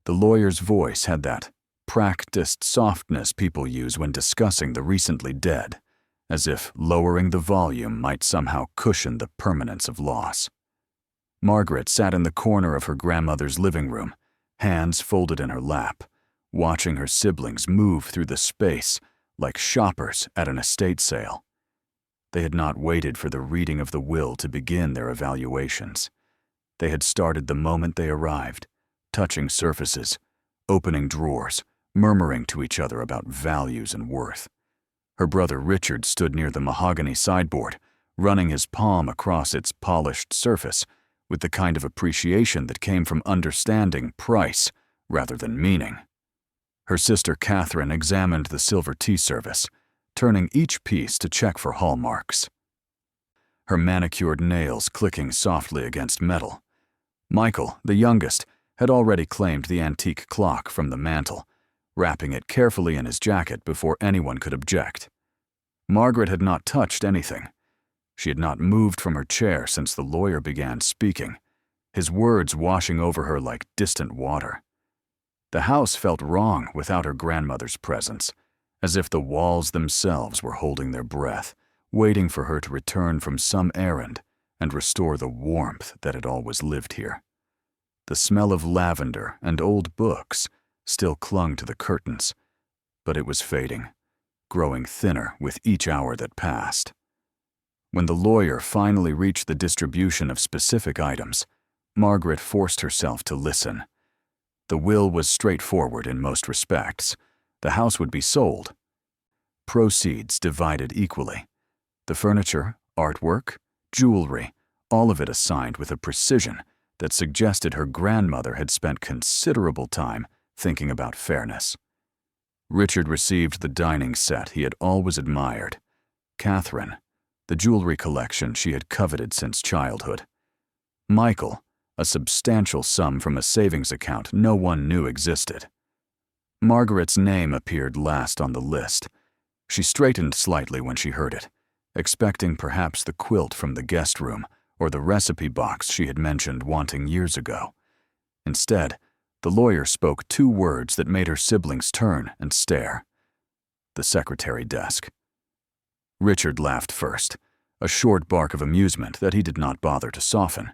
The lawyer's voice had that practiced softness people use when discussing the recently dead, as if lowering the volume might somehow cushion the permanence of loss. Margaret sat in the corner of her grandmother's living room, hands folded in her lap, watching her siblings move through the space like shoppers at an estate sale. They had not waited for the reading of the will to begin their evaluations. They had started the moment they arrived, touching surfaces, opening drawers, murmuring to each other about values and worth. Her brother Richard stood near the mahogany sideboard, running his palm across its polished surface with the kind of appreciation that came from understanding price rather than meaning. Her sister Catherine examined the silver tea service, turning each piece to check for hallmarks, her manicured nails clicking softly against metal. Michael, the youngest, had already claimed the antique clock from the mantel, wrapping it carefully in his jacket before anyone could object. Margaret had not touched anything. She had not moved from her chair since the lawyer began speaking, his words washing over her like distant water. The house felt wrong without her grandmother's presence, as if the walls themselves were holding their breath, waiting for her to return from some errand and restore the warmth that had always lived here. The smell of lavender and old books still clung to the curtains, but it was fading, growing thinner with each hour that passed. When the lawyer finally reached the distribution of specific items, Margaret forced herself to listen. The will was straightforward in most respects. The house would be sold. Proceeds divided equally. The furniture, artwork, jewelry, all of it assigned with a precision that suggested her grandmother had spent considerable time thinking about fairness. Richard received the dining set he had always admired. Catherine, the jewelry collection she had coveted since childhood. Michael, a substantial sum from a savings account no one knew existed. Margaret's name appeared last on the list. She straightened slightly when she heard it, expecting perhaps the quilt from the guest room or the recipe box she had mentioned wanting years ago. Instead, the lawyer spoke two words that made her siblings turn and stare. The secretary desk. Richard laughed first, a short bark of amusement that he did not bother to soften.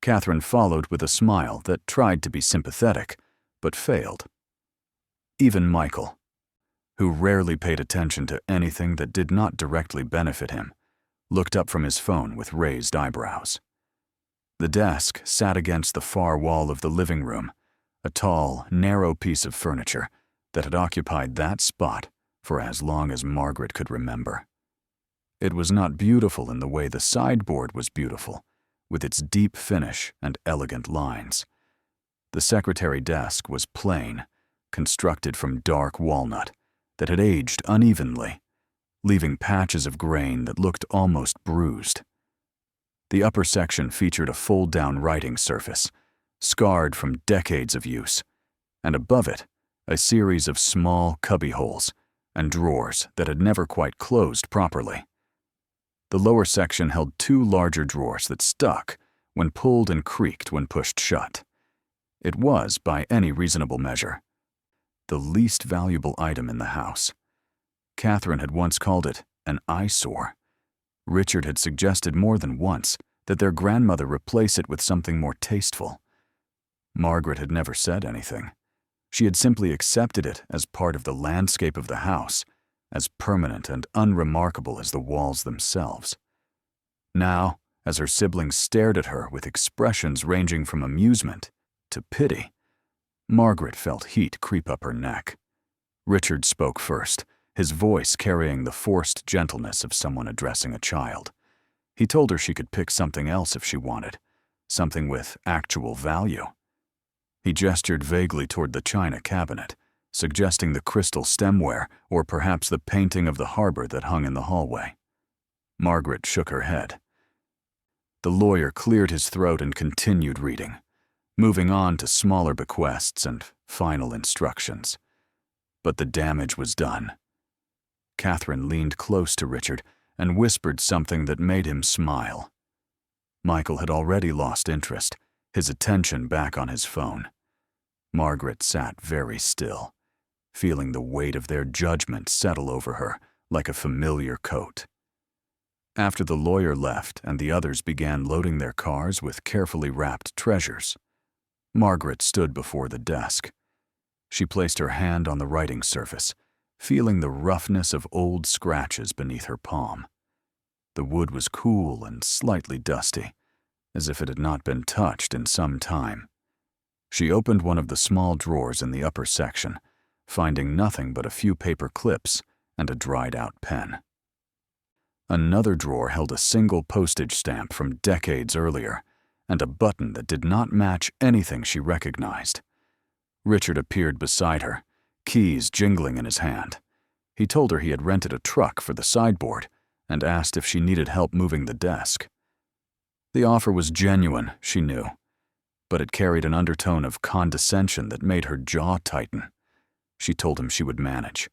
Catherine followed with a smile that tried to be sympathetic, but failed. Even Michael, who rarely paid attention to anything that did not directly benefit him, looked up from his phone with raised eyebrows. The desk sat against the far wall of the living room, a tall, narrow piece of furniture that had occupied that spot for as long as Margaret could remember. It was not beautiful in the way the sideboard was beautiful, with its deep finish and elegant lines. The secretary desk was plain, constructed from dark walnut that had aged unevenly, leaving patches of grain that looked almost bruised. The upper section featured a fold-down writing surface, scarred from decades of use, and above it, a series of small cubbyholes and drawers that had never quite closed properly. The lower section held two larger drawers that stuck when pulled and creaked when pushed shut. It was, by any reasonable measure, the least valuable item in the house. Catherine had once called it an eyesore. Richard had suggested more than once that their grandmother replace it with something more tasteful. Margaret had never said anything. She had simply accepted it as part of the landscape of the house, as permanent and unremarkable as the walls themselves. Now, as her siblings stared at her with expressions ranging from amusement to pity, Margaret felt heat creep up her neck. Richard spoke first, his voice carrying the forced gentleness of someone addressing a child. He told her she could pick something else if she wanted, something with actual value. He gestured vaguely toward the china cabinet, suggesting the crystal stemware or perhaps the painting of the harbor that hung in the hallway. Margaret shook her head. The lawyer cleared his throat and continued reading, moving on to smaller bequests and final instructions. But the damage was done. Catherine leaned close to Richard and whispered something that made him smile. Michael had already lost interest, his attention back on his phone. Margaret sat very still, feeling the weight of their judgment settle over her like a familiar coat. After the lawyer left and the others began loading their cars with carefully wrapped treasures, Margaret stood before the desk. She placed her hand on the writing surface, feeling the roughness of old scratches beneath her palm. The wood was cool and slightly dusty, as if it had not been touched in some time. She opened one of the small drawers in the upper section, finding nothing but a few paper clips and a dried-out pen. Another drawer held a single postage stamp from decades earlier and a button that did not match anything she recognized. Richard appeared beside her, keys jingling in his hand. He told her he had rented a truck for the sideboard and asked if she needed help moving the desk. The offer was genuine, she knew, but it carried an undertone of condescension that made her jaw tighten. She told him she would manage.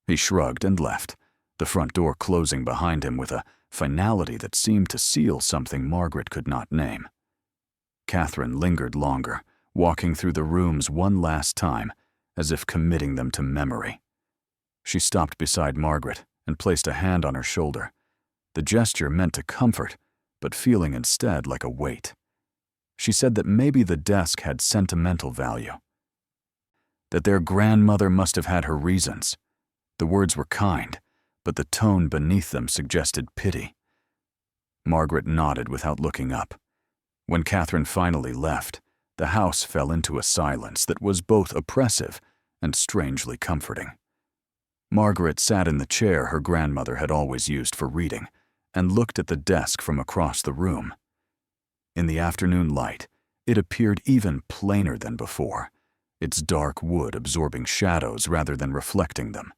He shrugged and left, the front door closing behind him with a finality that seemed to seal something Margaret could not name. Catherine lingered longer, walking through the rooms one last time, as if committing them to memory. She stopped beside Margaret and placed a hand on her shoulder. The gesture meant to comfort, but feeling instead like a weight. She said that maybe the desk had sentimental value, that their grandmother must have had her reasons. The words were kind, but the tone beneath them suggested pity. Margaret nodded without looking up. When Catherine finally left, the house fell into a silence that was both oppressive and strangely comforting. Margaret sat in the chair her grandmother had always used for reading and looked at the desk from across the room. In the afternoon light, it appeared even plainer than before, its dark wood absorbing shadows rather than reflecting them.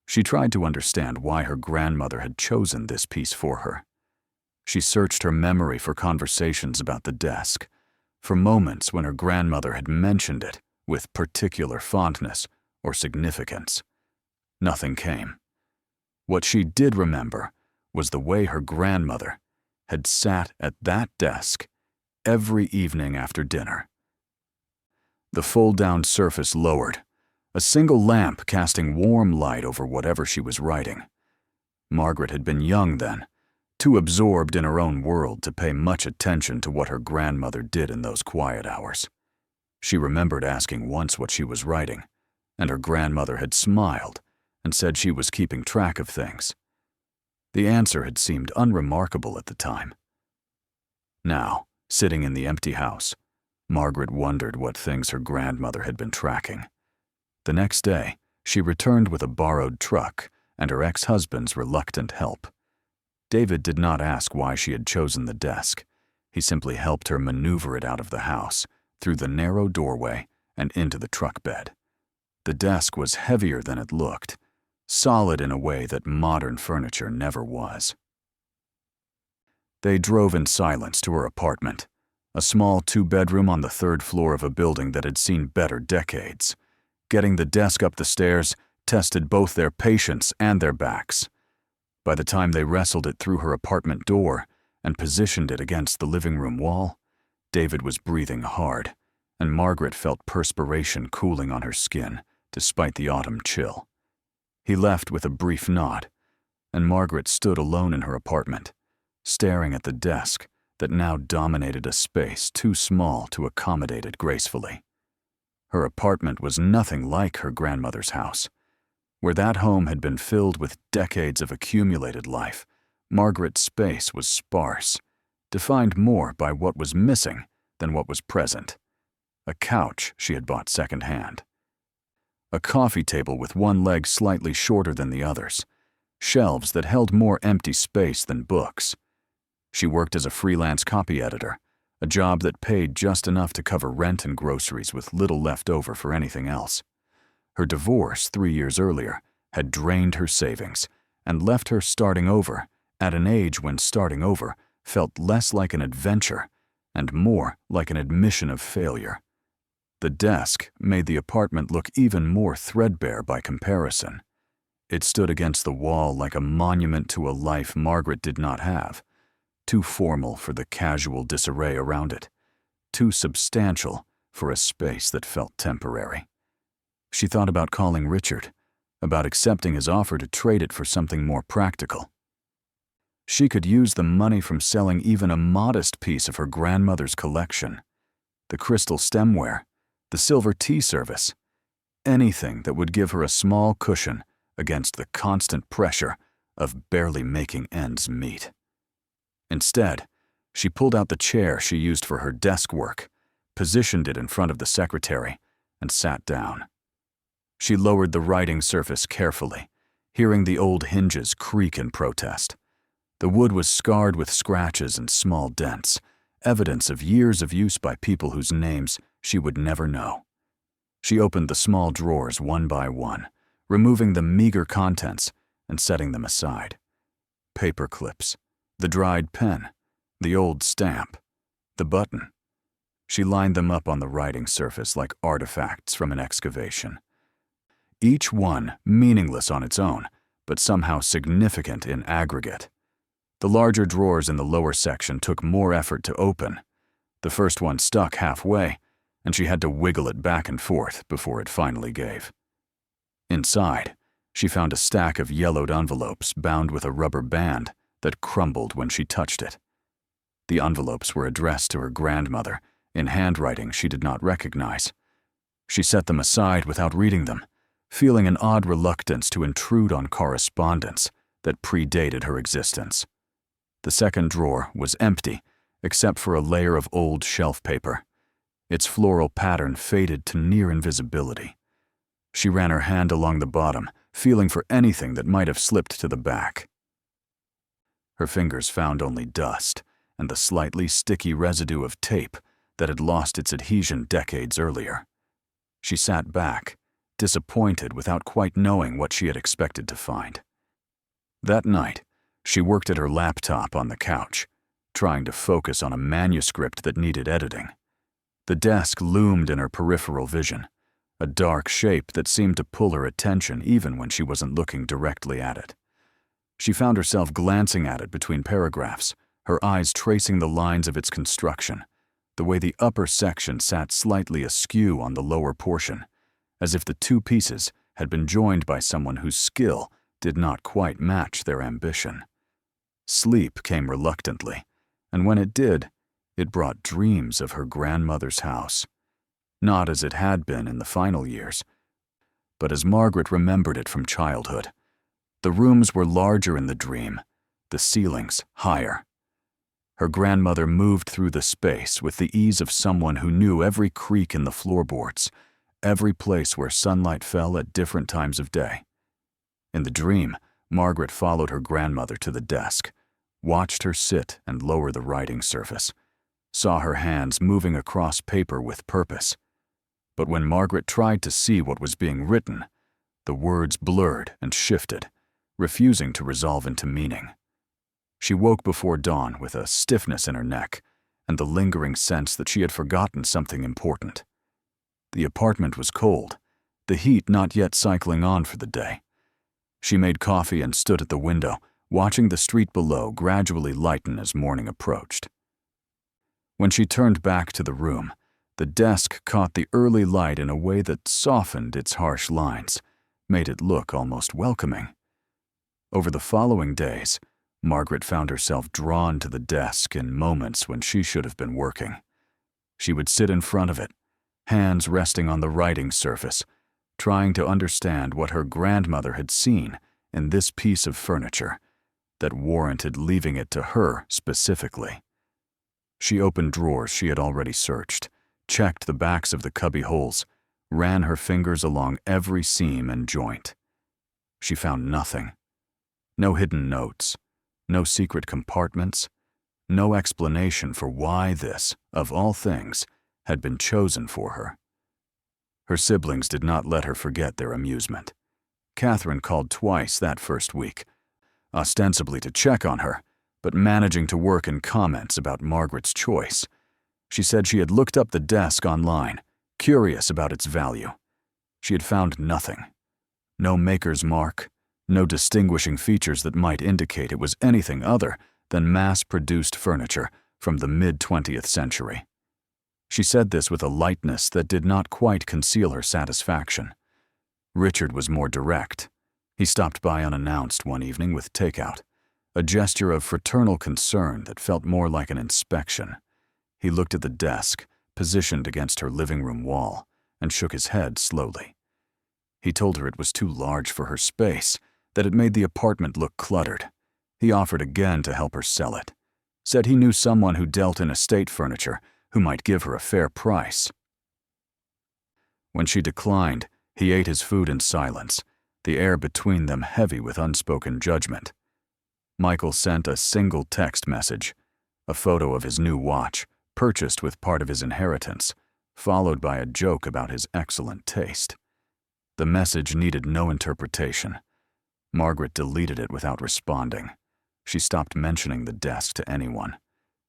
She tried to understand why her grandmother had chosen this piece for her. She searched her memory for conversations about the desk, for moments when her grandmother had mentioned it with particular fondness or significance. Nothing came. What she did remember was the way her grandmother had sat at that desk every evening after dinner. The fold-down surface lowered, a single lamp casting warm light over whatever she was writing. Margaret had been young then, too absorbed in her own world to pay much attention to what her grandmother did in those quiet hours. She remembered asking once what she was writing, and her grandmother had smiled and said she was keeping track of things. The answer had seemed unremarkable at the time. Now, sitting in the empty house, Margaret wondered what things her grandmother had been tracking. The next day, she returned with a borrowed truck and her ex-husband's reluctant help. David did not ask why she had chosen the desk. He simply helped her maneuver it out of the house, through the narrow doorway and into the truck bed. The desk was heavier than it looked, solid in a way that modern furniture never was. They drove in silence to her apartment, a small two-bedroom on the third floor of a building that had seen better decades. Getting the desk up the stairs tested both their patience and their backs. By the time they wrestled it through her apartment door and positioned it against the living room wall, David was breathing hard, and Margaret felt perspiration cooling on her skin despite the autumn chill. He left with a brief nod, and Margaret stood alone in her apartment, staring at the desk that now dominated a space too small to accommodate it gracefully. Her apartment was nothing like her grandmother's house. Where that home had been filled with decades of accumulated life, Margaret's space was sparse, defined more by what was missing than what was present. A couch she had bought secondhand. A coffee table with one leg slightly shorter than the others. Shelves that held more empty space than books. She worked as a freelance copy editor, a job that paid just enough to cover rent and groceries with little left over for anything else. Her divorce 3 years earlier had drained her savings and left her starting over at an age when starting over felt less like an adventure and more like an admission of failure. The desk made the apartment look even more threadbare by comparison. It stood against the wall like a monument to a life Margaret did not have, too formal for the casual disarray around it, too substantial for a space that felt temporary. She thought about calling Richard, about accepting his offer to trade it for something more practical. She could use the money from selling even a modest piece of her grandmother's collection, the crystal stemware, the silver tea service, anything that would give her a small cushion against the constant pressure of barely making ends meet. Instead, she pulled out the chair she used for her desk work, positioned it in front of the secretary, and sat down. She lowered the writing surface carefully, hearing the old hinges creak in protest. The wood was scarred with scratches and small dents, evidence of years of use by people whose names she would never know. She opened the small drawers one by one, removing the meager contents and setting them aside. Paper clips, the dried pen, the old stamp, the button. She lined them up on the writing surface like artifacts from an excavation. Each one meaningless on its own, but somehow significant in aggregate. The larger drawers in the lower section took more effort to open. The first one stuck halfway, and she had to wiggle it back and forth before it finally gave. Inside, she found a stack of yellowed envelopes bound with a rubber band that crumbled when she touched it. The envelopes were addressed to her grandmother in handwriting she did not recognize. She set them aside without reading them, feeling an odd reluctance to intrude on correspondence that predated her existence. The second drawer was empty, except for a layer of old shelf paper. Its floral pattern faded to near invisibility. She ran her hand along the bottom, feeling for anything that might have slipped to the back. Her fingers found only dust and the slightly sticky residue of tape that had lost its adhesion decades earlier. She sat back, disappointed without quite knowing what she had expected to find. That night, she worked at her laptop on the couch, trying to focus on a manuscript that needed editing. The desk loomed in her peripheral vision, a dark shape that seemed to pull her attention even when she wasn't looking directly at it. She found herself glancing at it between paragraphs, her eyes tracing the lines of its construction, the way the upper section sat slightly askew on the lower portion, as if the two pieces had been joined by someone whose skill did not quite match their ambition. Sleep came reluctantly, and when it did, it brought dreams of her grandmother's house. Not as it had been in the final years, but as Margaret remembered it from childhood. The rooms were larger in the dream, the ceilings higher. Her grandmother moved through the space with the ease of someone who knew every creak in the floorboards, every place where sunlight fell at different times of day. In the dream, Margaret followed her grandmother to the desk, watched her sit and lower the writing surface, saw her hands moving across paper with purpose. But when Margaret tried to see what was being written, the words blurred and shifted, refusing to resolve into meaning. She woke before dawn with a stiffness in her neck and the lingering sense that she had forgotten something important. The apartment was cold, the heat not yet cycling on for the day. She made coffee and stood at the window, watching the street below gradually lighten as morning approached. When she turned back to the room, the desk caught the early light in a way that softened its harsh lines, made it look almost welcoming. Over the following days, Margaret found herself drawn to the desk in moments when she should have been working. She would sit in front of it, hands resting on the writing surface, trying to understand what her grandmother had seen in this piece of furniture that warranted leaving it to her specifically. She opened drawers she had already searched, checked the backs of the cubby holes, ran her fingers along every seam and joint. She found nothing. No hidden notes, no secret compartments, no explanation for why this, of all things, had been chosen for her. Her siblings did not let her forget their amusement. Catherine called twice that first week, ostensibly to check on her, but managing to work in comments about Margaret's choice. She said she had looked up the desk online, curious about its value. She had found nothing. No maker's mark, no distinguishing features that might indicate it was anything other than mass-produced furniture from the mid-20th century. She said this with a lightness that did not quite conceal her satisfaction. Richard was more direct. He stopped by unannounced one evening with takeout, a gesture of fraternal concern that felt more like an inspection. He looked at the desk, positioned against her living room wall, and shook his head slowly. He told her it was too large for her space, that it made the apartment look cluttered. He offered again to help her sell it, said he knew someone who dealt in estate furniture who might give her a fair price. When she declined, he ate his food in silence, the air between them heavy with unspoken judgment. Michael sent a single text message, a photo of his new watch, purchased with part of his inheritance, followed by a joke about his excellent taste. The message needed no interpretation. Margaret deleted it without responding. She stopped mentioning the desk to anyone.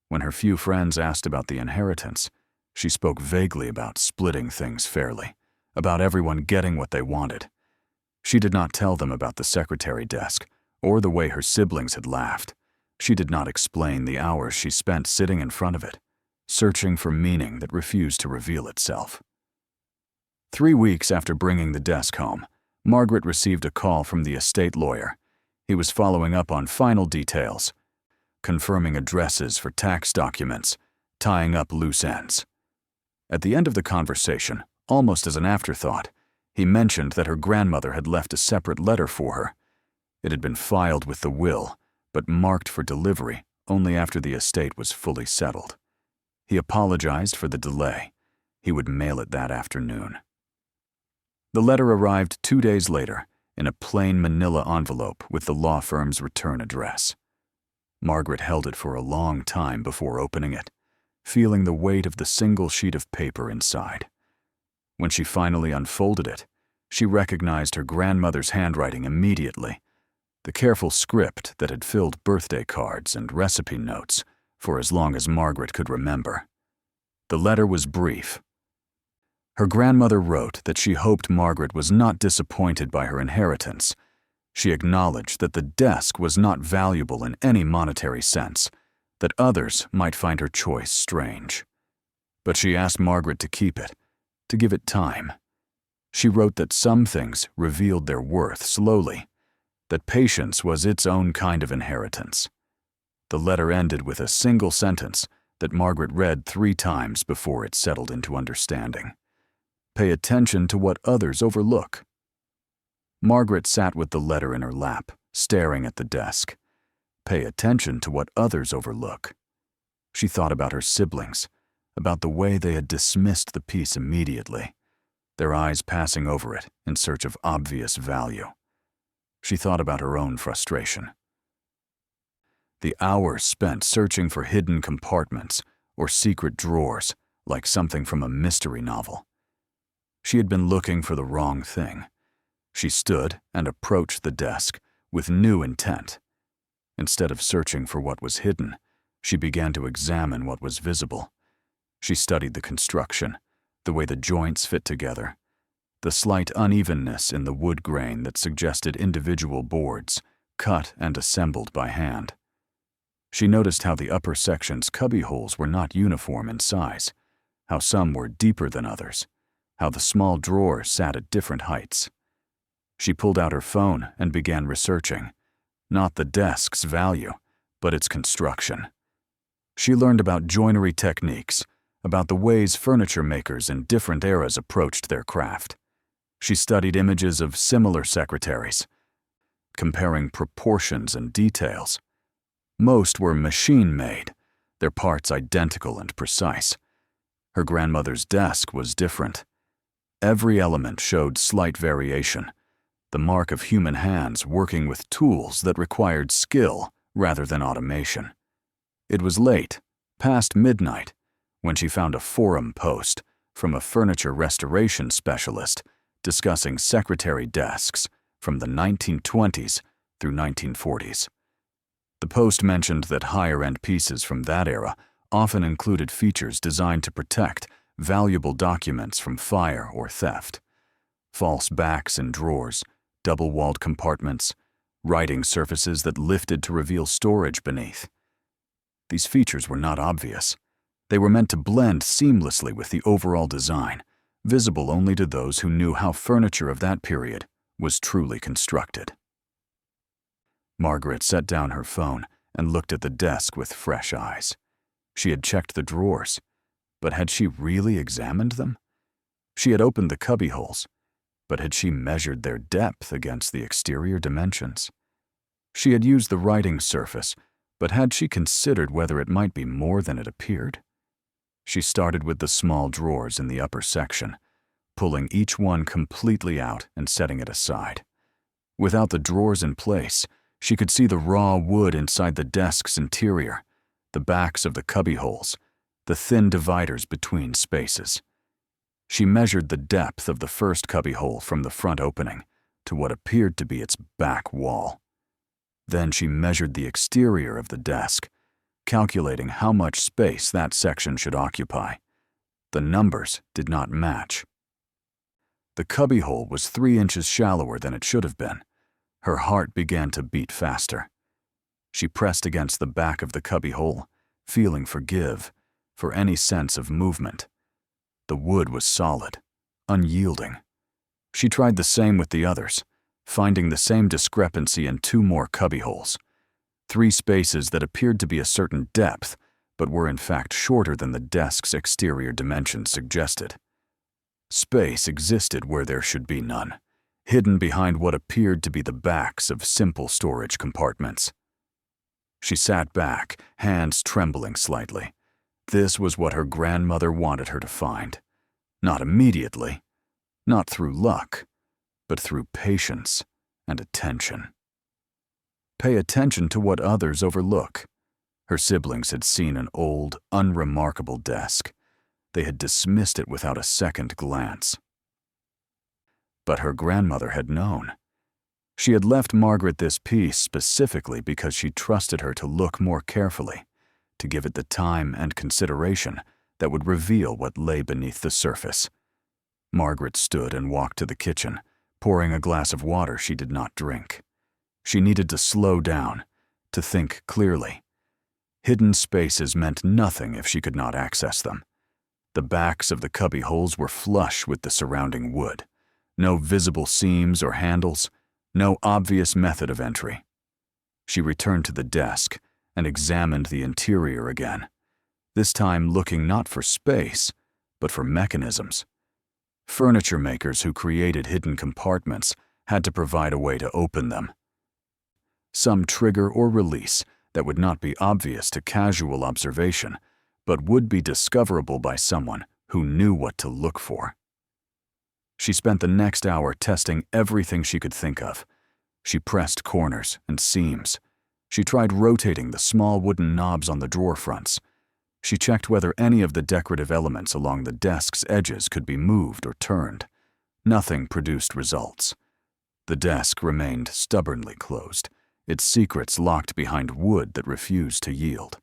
When her few friends asked about the inheritance, she spoke vaguely about splitting things fairly, about everyone getting what they wanted. She did not tell them about the secretary desk or the way her siblings had laughed. She did not explain the hours she spent sitting in front of it, searching for meaning that refused to reveal itself. 3 weeks after bringing the desk home, Margaret received a call from the estate lawyer. He was following up on final details, confirming addresses for tax documents, tying up loose ends. At the end of the conversation, almost as an afterthought, he mentioned that her grandmother had left a separate letter for her. It had been filed with the will, but marked for delivery only after the estate was fully settled. He apologized for the delay. He would mail it that afternoon. The letter arrived 2 days later in a plain manila envelope with the law firm's return address. Margaret held it for a long time before opening it, feeling the weight of the single sheet of paper inside. When she finally unfolded it, she recognized her grandmother's handwriting immediately, the careful script that had filled birthday cards and recipe notes for as long as Margaret could remember. The letter was brief. Her grandmother wrote that she hoped Margaret was not disappointed by her inheritance. She acknowledged that the desk was not valuable in any monetary sense, that others might find her choice strange. But she asked Margaret to keep it, to give it time. She wrote that some things revealed their worth slowly, that patience was its own kind of inheritance. The letter ended with a single sentence that Margaret read 3 times before it settled into understanding. Pay attention to what others overlook. Margaret sat with the letter in her lap, staring at the desk. Pay attention to what others overlook. She thought about her siblings, about the way they had dismissed the piece immediately, their eyes passing over it in search of obvious value. She thought about her own frustration. The hours spent searching for hidden compartments or secret drawers, like something from a mystery novel. She had been looking for the wrong thing. She stood and approached the desk with new intent. Instead of searching for what was hidden, she began to examine what was visible. She studied the construction, the way the joints fit together, the slight unevenness in the wood grain that suggested individual boards, cut and assembled by hand. She noticed how the upper section's cubbyholes were not uniform in size, how some were deeper than others, how the small drawers sat at different heights. She pulled out her phone and began researching, not the desk's value, but its construction. She learned about joinery techniques, about the ways furniture makers in different eras approached their craft. She studied images of similar secretaries, comparing proportions and details. Most were machine-made, their parts identical and precise. Her grandmother's desk was different. Every element showed slight variation, the mark of human hands working with tools that required skill rather than automation. It was late, past midnight, when she found a forum post from a furniture restoration specialist discussing secretary desks from the 1920s through 1940s. The post mentioned that higher-end pieces from that era often included features designed to protect valuable documents from fire or theft. False backs in drawers, double-walled compartments, writing surfaces that lifted to reveal storage beneath. These features were not obvious. They were meant to blend seamlessly with the overall design, visible only to those who knew how furniture of that period was truly constructed. Margaret set down her phone and looked at the desk with fresh eyes. She had checked the drawers, but had she really examined them? She had opened the cubbyholes, but had she measured their depth against the exterior dimensions? She had used the writing surface, but had she considered whether it might be more than it appeared? She started with the small drawers in the upper section, pulling each one completely out and setting it aside. Without the drawers in place, she could see the raw wood inside the desk's interior, the backs of the cubbyholes, the thin dividers between spaces. She measured the depth of the first cubbyhole from the front opening to what appeared to be its back wall. Then she measured the exterior of the desk, calculating how much space that section should occupy. The numbers did not match. The cubbyhole was 3 inches shallower than it should have been. Her heart began to beat faster. She pressed against the back of the cubbyhole, feeling for give, for any sense of movement. The wood was solid, unyielding. She tried the same with the others, finding the same discrepancy in 2 more cubbyholes. 3 spaces that appeared to be a certain depth, but were in fact shorter than the desk's exterior dimensions suggested. Space existed where there should be none, hidden behind what appeared to be the backs of simple storage compartments. She sat back, hands trembling slightly. This was what her grandmother wanted her to find. Not immediately, not through luck, but through patience and attention. Pay attention to what others overlook. Her siblings had seen an old, unremarkable desk. They had dismissed it without a second glance. But her grandmother had known. She had left Margaret this piece specifically because she trusted her to look more carefully, to give it the time and consideration that would reveal what lay beneath the surface. Margaret stood and walked to the kitchen, pouring a glass of water she did not drink. She needed to slow down, to think clearly. Hidden spaces meant nothing if she could not access them. The backs of the cubbyholes were flush with the surrounding wood. No visible seams or handles, no obvious method of entry. She returned to the desk and examined the interior again, this time looking not for space, but for mechanisms. Furniture makers who created hidden compartments had to provide a way to open them. Some trigger or release that would not be obvious to casual observation, but would be discoverable by someone who knew what to look for. She spent the next hour testing everything she could think of. She pressed corners and seams. She tried rotating the small wooden knobs on the drawer fronts. She checked whether any of the decorative elements along the desk's edges could be moved or turned. Nothing produced results. The desk remained stubbornly closed, its secrets locked behind wood that refused to yield.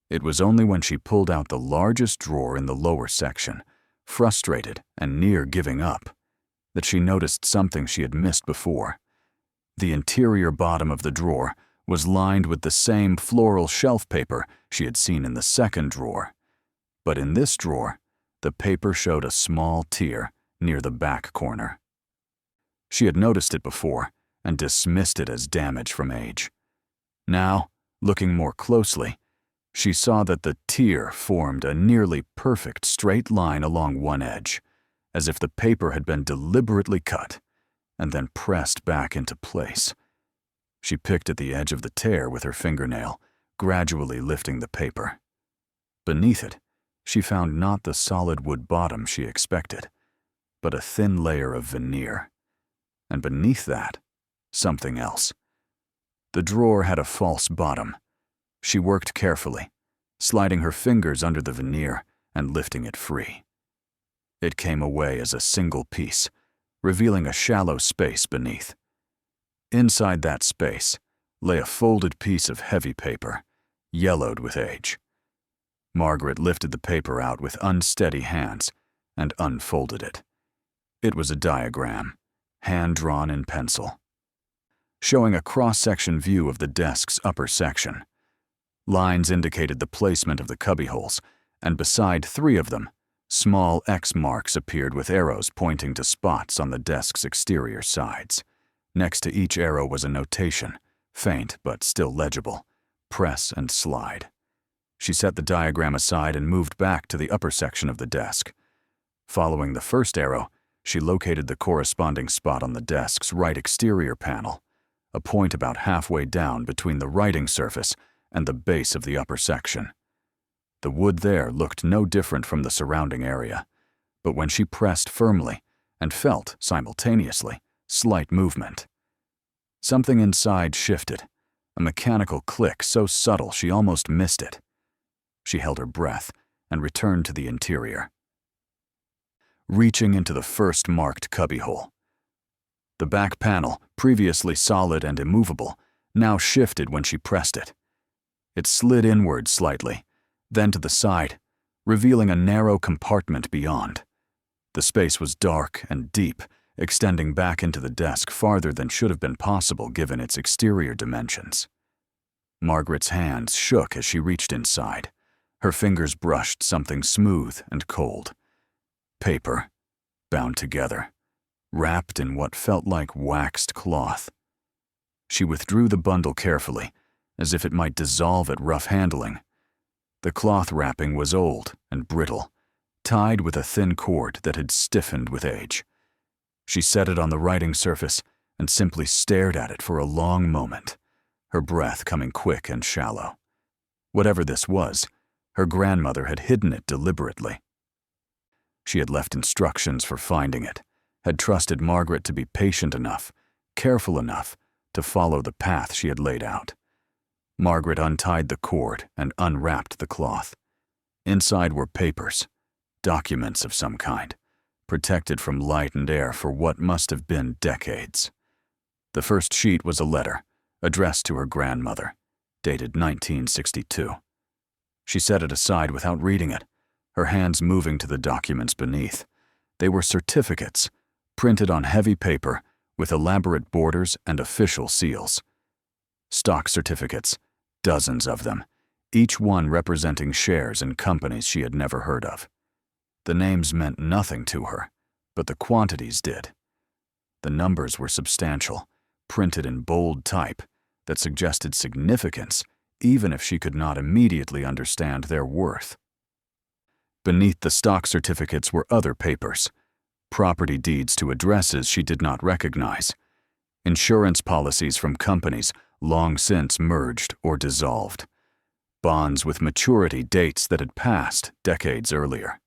It was only when she pulled out the largest drawer in the lower section, frustrated and near giving up, that she noticed something she had missed before. The interior bottom of the drawer was lined with the same floral shelf paper she had seen in the second drawer. But in this drawer, the paper showed a small tear near the back corner. She had noticed it before and dismissed it as damage from age. Now, looking more closely, she saw that the tear formed a nearly perfect straight line along one edge, as if the paper had been deliberately cut and then pressed back into place. She picked at the edge of the tear with her fingernail, gradually lifting the paper. Beneath it, she found not the solid wood bottom she expected, but a thin layer of veneer. And beneath that, something else. The drawer had a false bottom. She worked carefully, sliding her fingers under the veneer and lifting it free. It came away as a single piece, revealing a shallow space beneath. Inside that space lay a folded piece of heavy paper, yellowed with age. Margaret lifted the paper out with unsteady hands and unfolded it. It was a diagram, hand-drawn in pencil, showing a cross-section view of the desk's upper section. Lines indicated the placement of the cubbyholes, and beside 3 of them, small X marks appeared with arrows pointing to spots on the desk's exterior sides. Next to each arrow was a notation, faint but still legible: press and slide. She set the diagram aside and moved back to the upper section of the desk. Following the first arrow, she located the corresponding spot on the desk's right exterior panel, a point about halfway down between the writing surface and the base of the upper section. The wood there looked no different from the surrounding area, but when she pressed firmly and felt, simultaneously, slight movement, something inside shifted, a mechanical click so subtle she almost missed it. She held her breath and returned to the interior, reaching into the first marked cubbyhole. The back panel, previously solid and immovable, now shifted when she pressed it. It slid inward slightly, then to the side, revealing a narrow compartment beyond. The space was dark and deep, extending back into the desk farther than should have been possible given its exterior dimensions. Margaret's hands shook as she reached inside. Her fingers brushed something smooth and cold. Paper, bound together, wrapped in what felt like waxed cloth. She withdrew the bundle carefully, as if it might dissolve at rough handling. The cloth wrapping was old and brittle, tied with a thin cord that had stiffened with age. She set it on the writing surface and simply stared at it for a long moment, her breath coming quick and shallow. Whatever this was, her grandmother had hidden it deliberately. She had left instructions for finding it, had trusted Margaret to be patient enough, careful enough, to follow the path she had laid out. Margaret untied the cord and unwrapped the cloth. Inside were papers, documents of some kind, protected from light and air for what must have been decades. The first sheet was a letter, addressed to her grandmother, dated 1962. She set it aside without reading it, her hands moving to the documents beneath. They were certificates, printed on heavy paper with elaborate borders and official seals. Stock certificates, dozens of them, each one representing shares in companies she had never heard of. The names meant nothing to her, but the quantities did. The numbers were substantial, printed in bold type that suggested significance even if she could not immediately understand their worth. Beneath the stock certificates were other papers, property deeds to addresses she did not recognize, insurance policies from companies long since merged or dissolved, bonds with maturity dates that had passed decades earlier.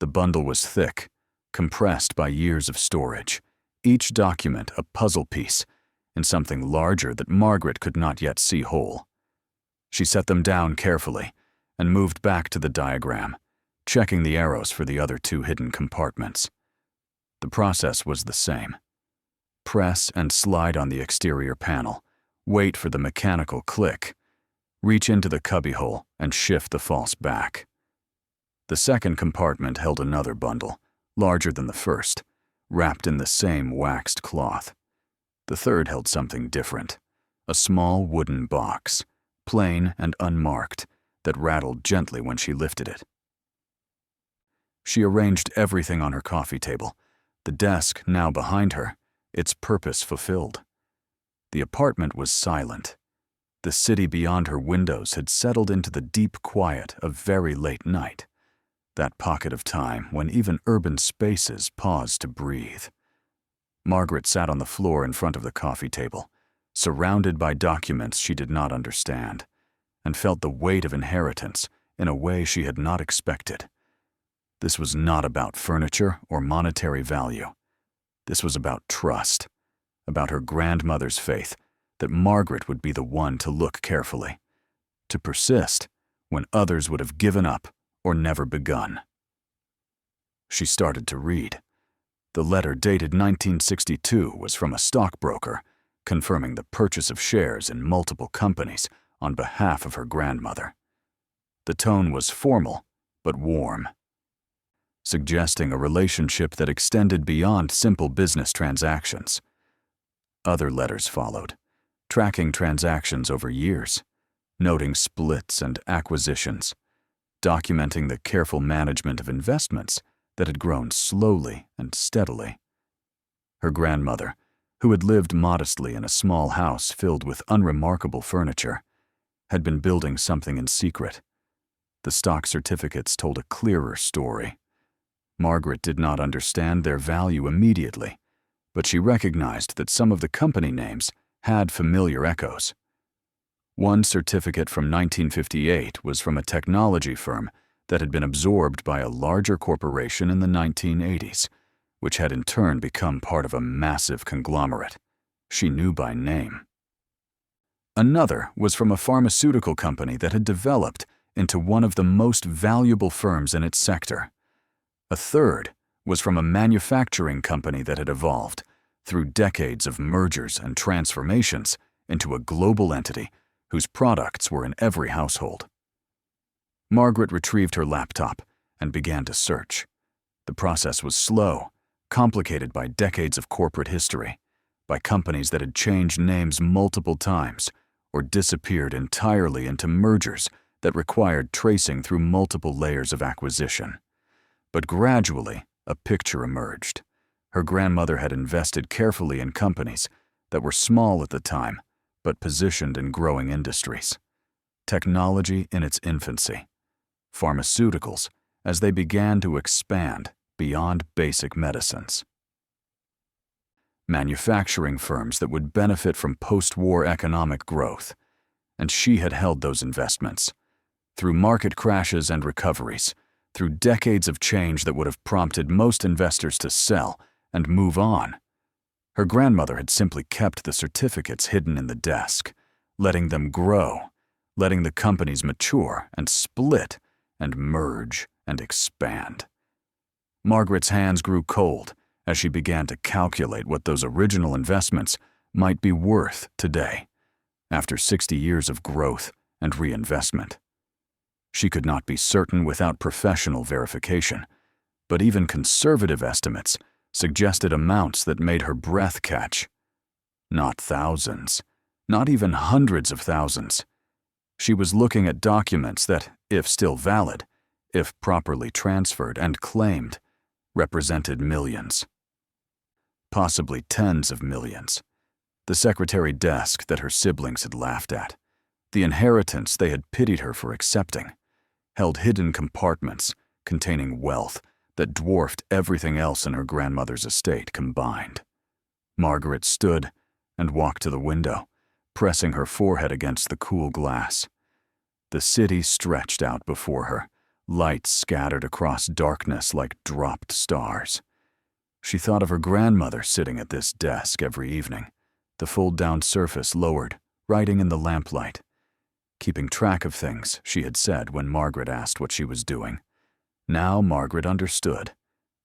The bundle was thick, compressed by years of storage, each document a puzzle piece in something larger that Margaret could not yet see whole. She set them down carefully and moved back to the diagram, checking the arrows for the other 2 hidden compartments. The process was the same. Press and slide on the exterior panel, wait for the mechanical click, reach into the cubbyhole and shift the false back. The second compartment held another bundle, larger than the first, wrapped in the same waxed cloth. The third held something different, a small wooden box, plain and unmarked, that rattled gently when she lifted it. She arranged everything on her coffee table, the desk now behind her, its purpose fulfilled. The apartment was silent. The city beyond her windows had settled into the deep quiet of very late night, that pocket of time when even urban spaces pause to breathe. Margaret sat on the floor in front of the coffee table, surrounded by documents she did not understand, and felt the weight of inheritance in a way she had not expected. This was not about furniture or monetary value. This was about trust, about her grandmother's faith that Margaret would be the one to look carefully, to persist when others would have given up or never begun. She started to read. The letter dated 1962 was from a stockbroker, confirming the purchase of shares in multiple companies on behalf of her grandmother. The tone was formal, but warm, suggesting a relationship that extended beyond simple business transactions. Other letters followed, tracking transactions over years, noting splits and acquisitions, documenting the careful management of investments that had grown slowly and steadily. Her grandmother, who had lived modestly in a small house filled with unremarkable furniture, had been building something in secret. The stock certificates told a clearer story. Margaret did not understand their value immediately, but she recognized that some of the company names had familiar echoes. One certificate from 1958 was from a technology firm that had been absorbed by a larger corporation in the 1980s, which had in turn become part of a massive conglomerate she knew by name. Another was from a pharmaceutical company that had developed into one of the most valuable firms in its sector. A third was from a manufacturing company that had evolved, through decades of mergers and transformations, into a global entity whose products were in every household. Margaret retrieved her laptop and began to search. The process was slow, complicated by decades of corporate history, by companies that had changed names multiple times or disappeared entirely into mergers that required tracing through multiple layers of acquisition. But gradually, a picture emerged. Her grandmother had invested carefully in companies that were small at the time, but positioned in growing industries. Technology in its infancy. Pharmaceuticals as they began to expand beyond basic medicines. Manufacturing firms that would benefit from post-war economic growth, and she had held those investments. Through market crashes and recoveries, through decades of change that would have prompted most investors to sell and move on, her grandmother had simply kept the certificates hidden in the desk, letting them grow, letting the companies mature and split and merge and expand. Margaret's hands grew cold as she began to calculate what those original investments might be worth today, after 60 years of growth and reinvestment. She could not be certain without professional verification, but even conservative estimates suggested amounts that made her breath catch. Not thousands, not even hundreds of thousands. She was looking at documents that, if still valid, if properly transferred and claimed, represented millions. Possibly tens of millions. The secretary desk that her siblings had laughed at, the inheritance they had pitied her for accepting, held hidden compartments containing wealth that dwarfed everything else in her grandmother's estate combined. Margaret stood and walked to the window, pressing her forehead against the cool glass. The city stretched out before her, lights scattered across darkness like dropped stars. She thought of her grandmother sitting at this desk every evening, the fold-down surface lowered, writing in the lamplight, keeping track of things she had said when Margaret asked what she was doing. Now Margaret understood,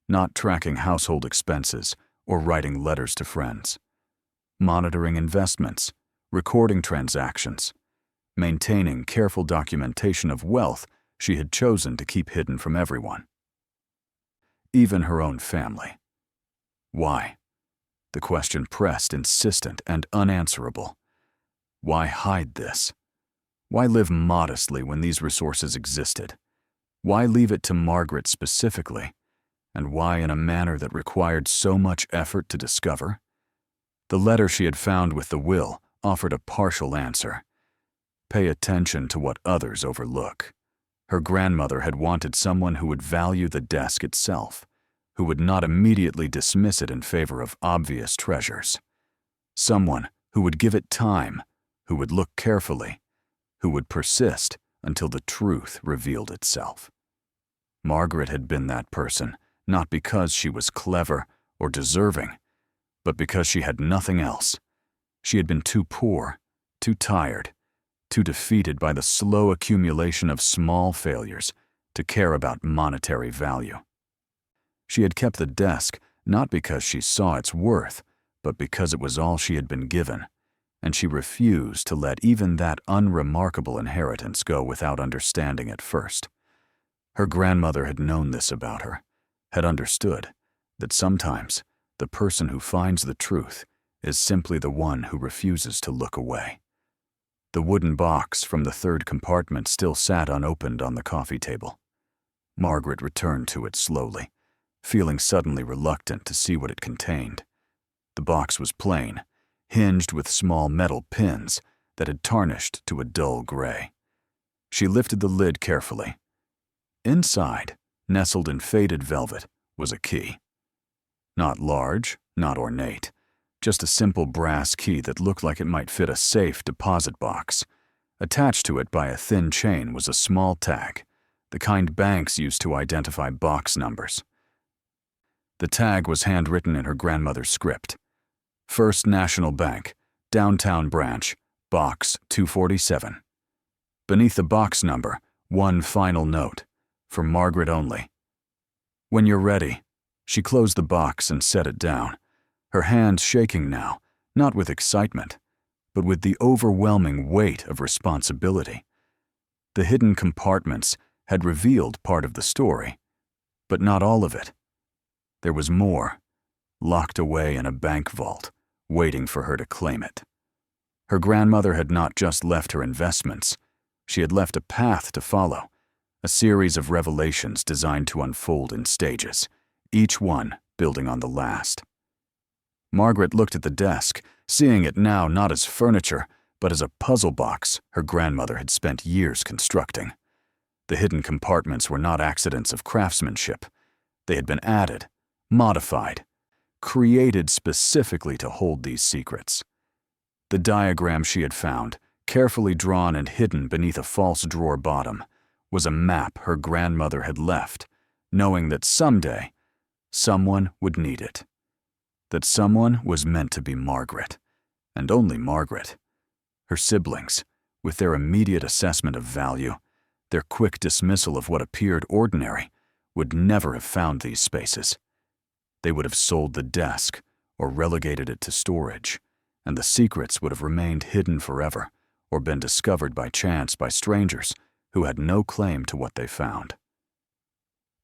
not tracking household expenses or writing letters to friends, monitoring investments, recording transactions, maintaining careful documentation of wealth she had chosen to keep hidden from everyone, even her own family. Why? The question pressed, insistent and unanswerable. Why hide this? Why live modestly when these resources existed? Why leave it to Margaret specifically? And why in a manner that required so much effort to discover? The letter she had found with the will offered a partial answer. Pay attention to what others overlook. Her grandmother had wanted someone who would value the desk itself, who would not immediately dismiss it in favor of obvious treasures. Someone who would give it time, who would look carefully, who would persist until the truth revealed itself. Margaret had been that person, not because she was clever or deserving, but because she had nothing else. She had been too poor, too tired, too defeated by the slow accumulation of small failures to care about monetary value. She had kept the desk not because she saw its worth, but because it was all she had been given, and she refused to let even that unremarkable inheritance go without understanding it first. Her grandmother had known this about her, had understood that sometimes the person who finds the truth is simply the one who refuses to look away. The wooden box from the third compartment still sat unopened on the coffee table. Margaret returned to it slowly, feeling suddenly reluctant to see what it contained. The box was plain, hinged with small metal pins that had tarnished to a dull gray. She lifted the lid carefully. Inside, nestled in faded velvet, was a key. Not large, not ornate, just a simple brass key that looked like it might fit a safe deposit box. Attached to it by a thin chain was a small tag, the kind banks used to identify box numbers. The tag was handwritten in her grandmother's script. First National Bank, Downtown Branch, Box 247. Beneath the box number, one final note, for Margaret only. When you're ready. She closed the box and set it down, her hands shaking now, not with excitement, but with the overwhelming weight of responsibility. The hidden compartments had revealed part of the story, but not all of it. There was more, locked away in a bank vault, waiting for her to claim it. Her grandmother had not just left her investments, she had left a path to follow, a series of revelations designed to unfold in stages, each one building on the last. Margaret looked at the desk, seeing it now not as furniture, but as a puzzle box her grandmother had spent years constructing. The hidden compartments were not accidents of craftsmanship. They had been added, modified, created specifically to hold these secrets. The diagram she had found, carefully drawn and hidden beneath a false drawer bottom, was a map her grandmother had left, knowing that someday, someone would need it. That someone was meant to be Margaret, and only Margaret. Her siblings, with their immediate assessment of value, their quick dismissal of what appeared ordinary, would never have found these spaces. They would have sold the desk or relegated it to storage, and the secrets would have remained hidden forever or been discovered by chance by strangers who had no claim to what they found.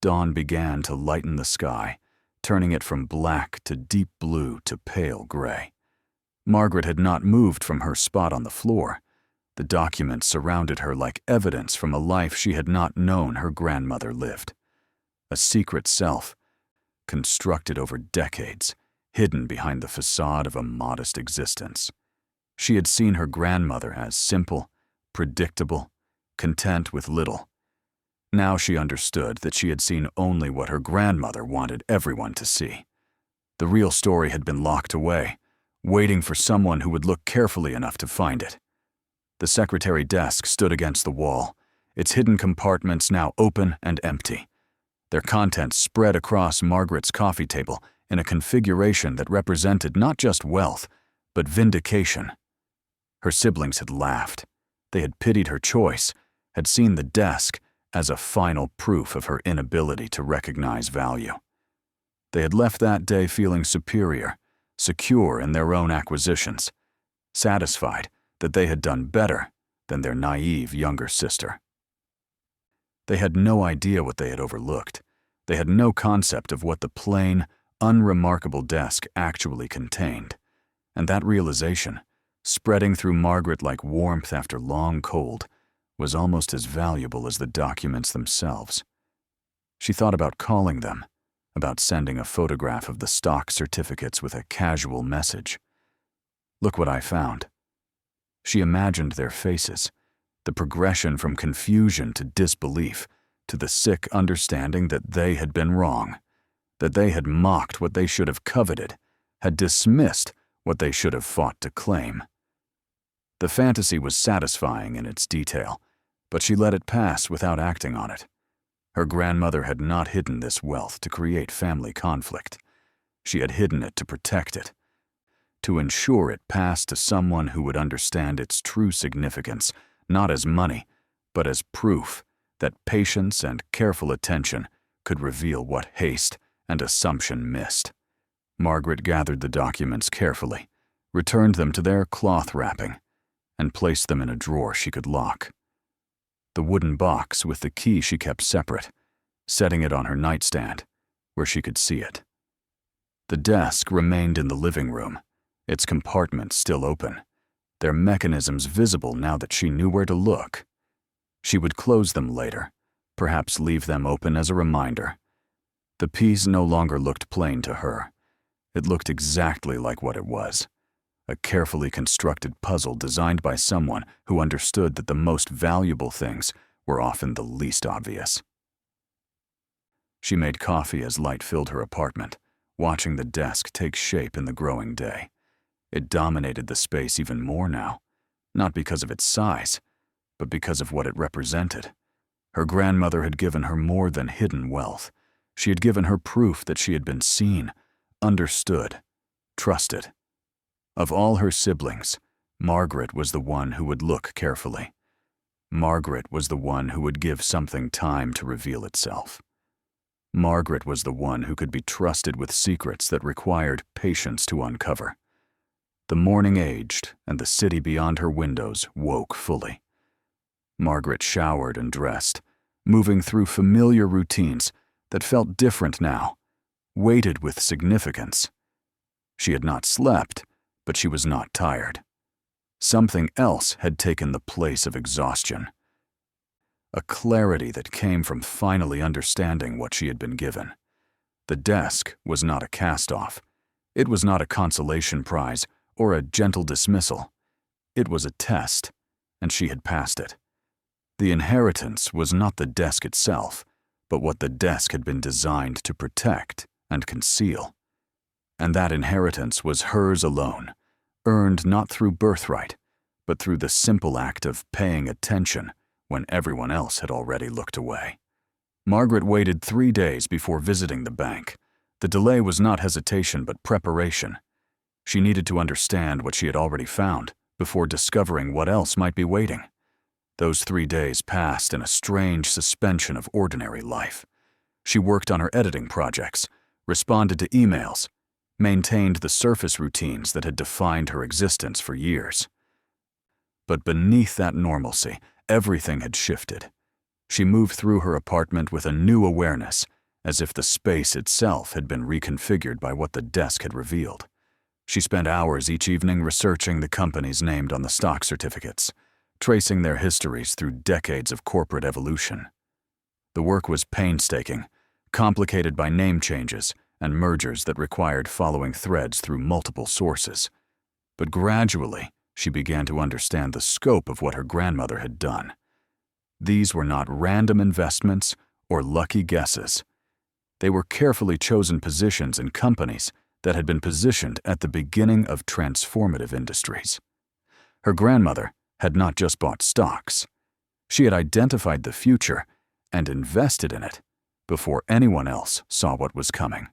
Dawn began to lighten the sky, turning it from black to deep blue to pale gray. Margaret had not moved from her spot on the floor. The documents surrounded her like evidence from a life she had not known her grandmother lived. A secret self, constructed over decades, hidden behind the facade of a modest existence. She had seen her grandmother as simple, predictable, content with little. Now she understood that she had seen only what her grandmother wanted everyone to see. The real story had been locked away, waiting for someone who would look carefully enough to find it. The secretary desk stood against the wall, its hidden compartments now open and empty. Their contents spread across Margaret's coffee table in a configuration that represented not just wealth, but vindication. Her siblings had laughed. They had pitied her choice, had seen the desk as a final proof of her inability to recognize value. They had left that day feeling superior, secure in their own acquisitions, satisfied that they had done better than their naive younger sister. They had no idea what they had overlooked. They had no concept of what the plain, unremarkable desk actually contained. And that realization, spreading through Margaret like warmth after long cold, was almost as valuable as the documents themselves. She thought about calling them, about sending a photograph of the stock certificates with a casual message. "Look what I found." She imagined their faces, the progression from confusion to disbelief, to the sick understanding that they had been wrong, that they had mocked what they should have coveted, had dismissed what they should have fought to claim. The fantasy was satisfying in its detail, but she let it pass without acting on it. Her grandmother had not hidden this wealth to create family conflict. She had hidden it to protect it, to ensure it passed to someone who would understand its true significance, not as money, but as proof that patience and careful attention could reveal what haste and assumption missed. Margaret gathered the documents carefully, returned them to their cloth wrapping, and placed them in a drawer she could lock. The wooden box with the key she kept separate, setting it on her nightstand, where she could see it. The desk remained in the living room, its compartment still open, their mechanisms visible now that she knew where to look. She would close them later, perhaps leave them open as a reminder. The piece no longer looked plain to her. It looked exactly like what it was, a carefully constructed puzzle designed by someone who understood that the most valuable things were often the least obvious. She made coffee as light filled her apartment, watching the desk take shape in the growing day. It dominated the space even more now, not because of its size, but because of what it represented. Her grandmother had given her more than hidden wealth. She had given her proof that she had been seen, understood, trusted. Of all her siblings, Margaret was the one who would look carefully. Margaret was the one who would give something time to reveal itself. Margaret was the one who could be trusted with secrets that required patience to uncover. The morning aged, and the city beyond her windows woke fully. Margaret showered and dressed, moving through familiar routines that felt different now, weighted with significance. She had not slept, but she was not tired. Something else had taken the place of exhaustion. A clarity that came from finally understanding what she had been given. The desk was not a cast-off. It was not a consolation prize or a gentle dismissal. It was a test, and she had passed it. The inheritance was not the desk itself, but what the desk had been designed to protect and conceal. And that inheritance was hers alone, earned not through birthright, but through the simple act of paying attention when everyone else had already looked away. Margaret waited 3 days before visiting the bank. The delay was not hesitation but preparation. She needed to understand what she had already found before discovering what else might be waiting. Those 3 days passed in a strange suspension of ordinary life. She worked on her editing projects, responded to emails, maintained the surface routines that had defined her existence for years. But beneath that normalcy, everything had shifted. She moved through her apartment with a new awareness, as if the space itself had been reconfigured by what the desk had revealed. She spent hours each evening researching the companies named on the stock certificates, tracing their histories through decades of corporate evolution. The work was painstaking, complicated by name changes and mergers that required following threads through multiple sources. But gradually, she began to understand the scope of what her grandmother had done. These were not random investments or lucky guesses. They were carefully chosen positions in companies that had been positioned at the beginning of transformative industries. Her grandmother had not just bought stocks. She had identified the future and invested in it before anyone else saw what was coming.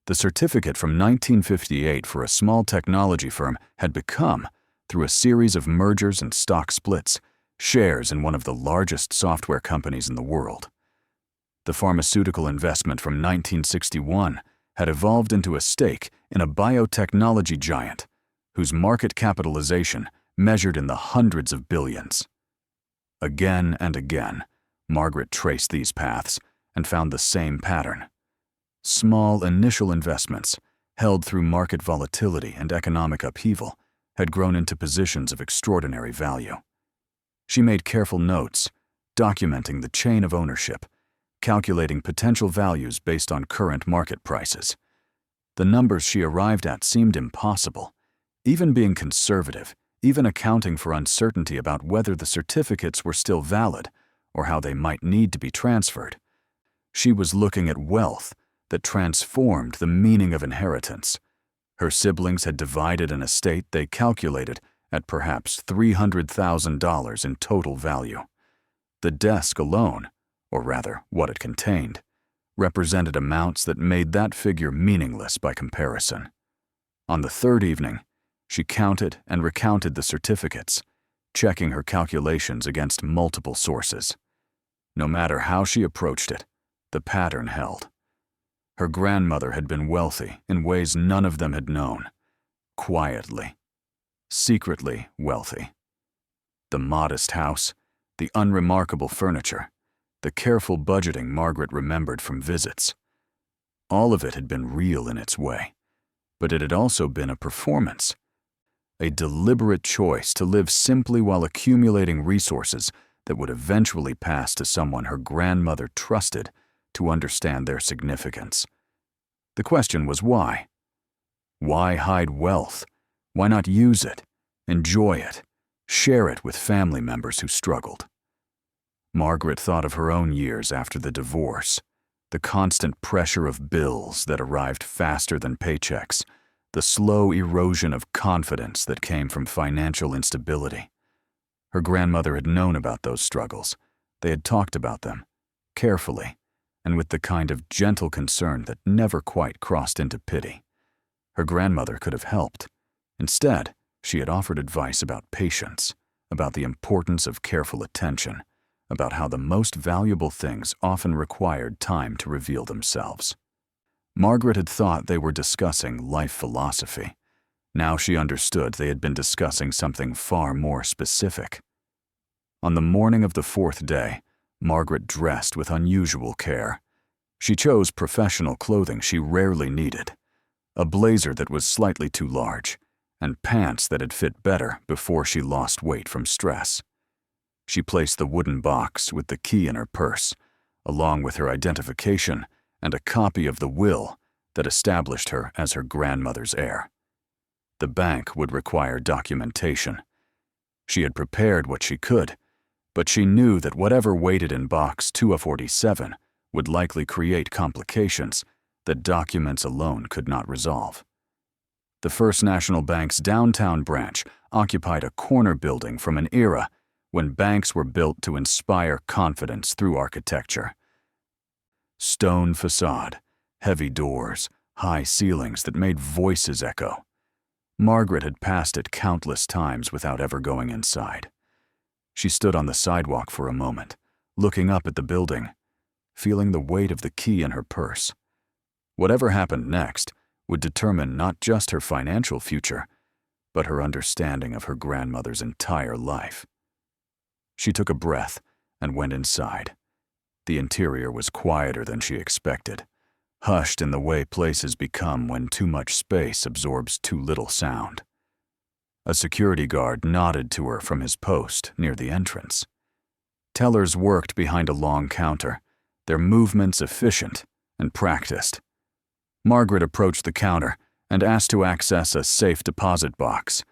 The certificate from 1958 for a small technology firm had become, through a series of mergers and stock splits, shares in one of the largest software companies in the world. The pharmaceutical investment from 1961 had evolved into a stake in a biotechnology giant whose market capitalization measured in the hundreds of billions. Again and again, Margaret traced these paths and found the same pattern. Small initial investments, held through market volatility and economic upheaval, had grown into positions of extraordinary value. She made careful notes, documenting the chain of ownership, calculating potential values based on current market prices. The numbers she arrived at seemed impossible, even being conservative, even accounting for uncertainty about whether the certificates were still valid or how they might need to be transferred. She was looking at wealth that transformed the meaning of inheritance. Her siblings had divided an estate they calculated at perhaps $300,000 in total value. The desk alone, or rather what it contained, represented amounts that made that figure meaningless by comparison. On the third evening, she counted and recounted the certificates, checking her calculations against multiple sources. No matter how she approached it, the pattern held. Her grandmother had been wealthy in ways none of them had known. Quietly, secretly wealthy. The modest house, the unremarkable furniture, the careful budgeting Margaret remembered from visits. All of it had been real in its way, but it had also been a performance. a deliberate choice to live simply while accumulating resources that would eventually pass to someone her grandmother trusted to understand their significance. The question was why? Why hide wealth? Why not use it, enjoy it, share it with family members who struggled? Margaret thought of her own years after the divorce, the constant pressure of bills that arrived faster than paychecks, the slow erosion of confidence that came from financial instability. Her grandmother had known about those struggles. They had talked about them, carefully, and with the kind of gentle concern that never quite crossed into pity. Her grandmother could have helped. Instead, she had offered advice about patience, about the importance of careful attention, about how the most valuable things often required time to reveal themselves. Margaret had thought they were discussing life philosophy. Now she understood they had been discussing something far more specific. On the morning of the fourth day, Margaret dressed with unusual care. She chose professional clothing she rarely needed, a blazer that was slightly too large, and pants that had fit better before she lost weight from stress. She placed the wooden box with the key in her purse, along with her identification and a copy of the will that established her as her grandmother's heir. The bank would require documentation. She had prepared what she could, but she knew that whatever waited in box 247 would likely create complications that documents alone could not resolve. The First National Bank's downtown branch occupied a corner building from an era when banks were built to inspire confidence through architecture. Stone facade, heavy doors, high ceilings that made voices echo. Margaret had passed it countless times without ever going inside. She stood on the sidewalk for a moment, looking up at the building, feeling the weight of the key in her purse. Whatever happened next would determine not just her financial future, but her understanding of her grandmother's entire life. She took a breath and went inside. The interior was quieter than she expected, hushed in the way places become when too much space absorbs too little sound. A security guard nodded to her from his post near the entrance. Tellers worked behind a long counter, their movements efficient and practiced. Margaret approached the counter and asked to access a safe deposit box.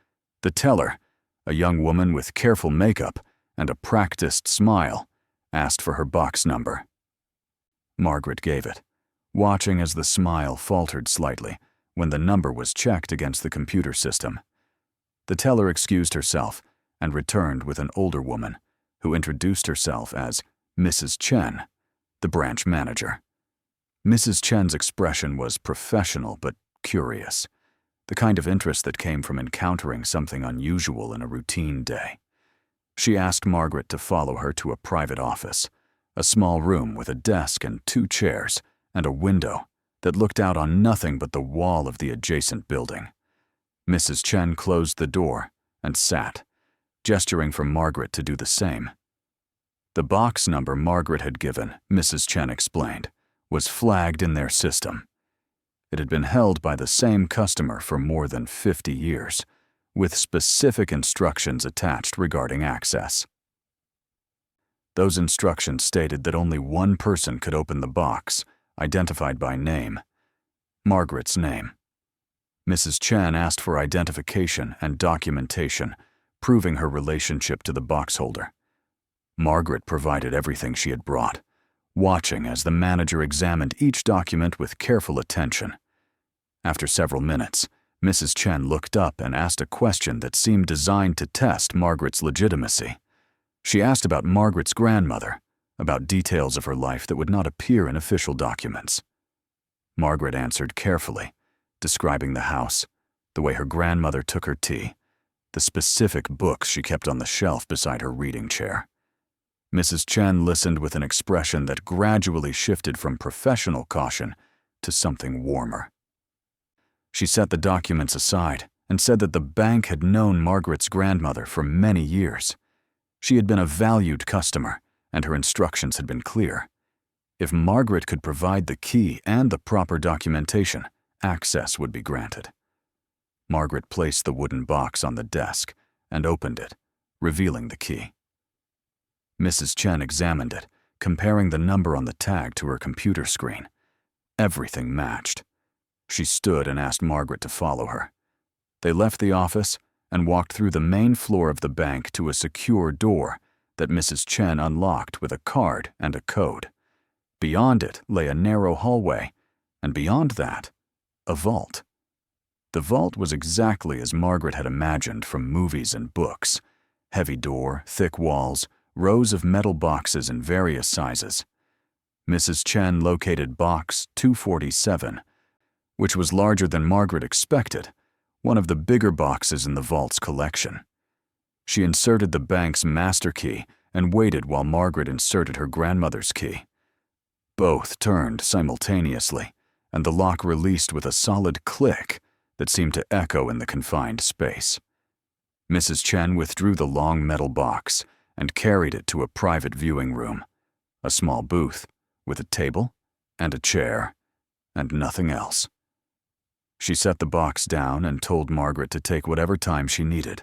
The teller, a young woman with careful makeup and a practiced smile, asked for her box number. Margaret gave it, watching as the smile faltered slightly when the number was checked against the computer system. The teller excused herself and returned with an older woman who introduced herself as Mrs. Chen, the branch manager. Mrs. Chen's expression was professional but curious, the kind of interest that came from encountering something unusual in a routine day. She asked Margaret to follow her to a private office, a small room with a desk and 2 chairs and a window that looked out on nothing but the wall of the adjacent building. Mrs. Chen closed the door and sat, gesturing for Margaret to do the same. The box number Margaret had given, Mrs. Chen explained, was flagged in their system. It had been held by the same customer for more than 50 years, with specific instructions attached regarding access. Those instructions stated that only one person could open the box, identified by name. Margaret's name. Mrs. Chen asked for identification and documentation, proving her relationship to the box holder. Margaret provided everything she had brought, watching as the manager examined each document with careful attention. After several minutes, Mrs. Chen looked up and asked a question that seemed designed to test Margaret's legitimacy. She asked about Margaret's grandmother, about details of her life that would not appear in official documents. Margaret answered carefully, describing the house, the way her grandmother took her tea, the specific books she kept on the shelf beside her reading chair. Mrs. Chen listened with an expression that gradually shifted from professional caution to something warmer. She set the documents aside and said that the bank had known Margaret's grandmother for many years. She had been a valued customer, and her instructions had been clear. If Margaret could provide the key and the proper documentation, access would be granted. Margaret placed the wooden box on the desk and opened it, revealing the key. Mrs. Chen examined it, comparing the number on the tag to her computer screen. Everything matched. She stood and asked Margaret to follow her. They left the office and walked through the main floor of the bank to a secure door that Mrs. Chen unlocked with a card and a code. Beyond it lay a narrow hallway, and beyond that, a vault. The vault was exactly as Margaret had imagined from movies and books. Heavy door, thick walls, rows of metal boxes in various sizes. Mrs. Chen located box 247, which was larger than Margaret expected, one of the bigger boxes in the vault's collection. She inserted the bank's master key and waited while Margaret inserted her grandmother's key. Both turned simultaneously, and the lock released with a solid click that seemed to echo in the confined space. Mrs. Chen withdrew the long metal box and carried it to a private viewing room, a small booth with a table and a chair, and nothing else. She set the box down and told Margaret to take whatever time she needed.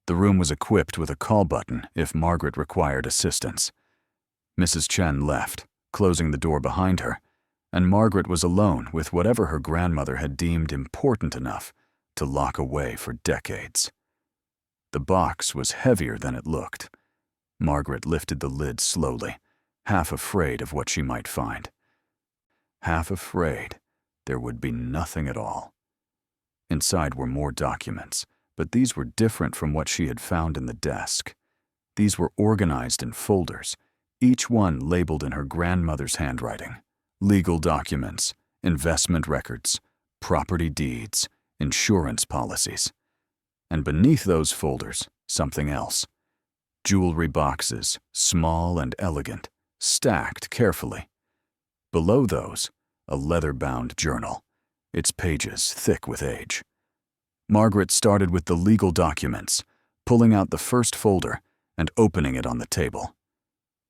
The room was equipped with a call button if Margaret required assistance. Mrs. Chen left, closing the door behind her, and Margaret was alone with whatever her grandmother had deemed important enough to lock away for decades. The box was heavier than it looked. Margaret lifted the lid slowly, half afraid of what she might find. Half afraid there would be nothing at all. Inside were more documents, but these were different from what she had found in the desk. These were organized in folders, each one labeled in her grandmother's handwriting. Legal documents, investment records, property deeds, insurance policies. And beneath those folders, something else. Jewelry boxes, small and elegant, stacked carefully. Below those, a leather-bound journal, its pages thick with age. Margaret started with the legal documents, pulling out the first folder and opening it on the table.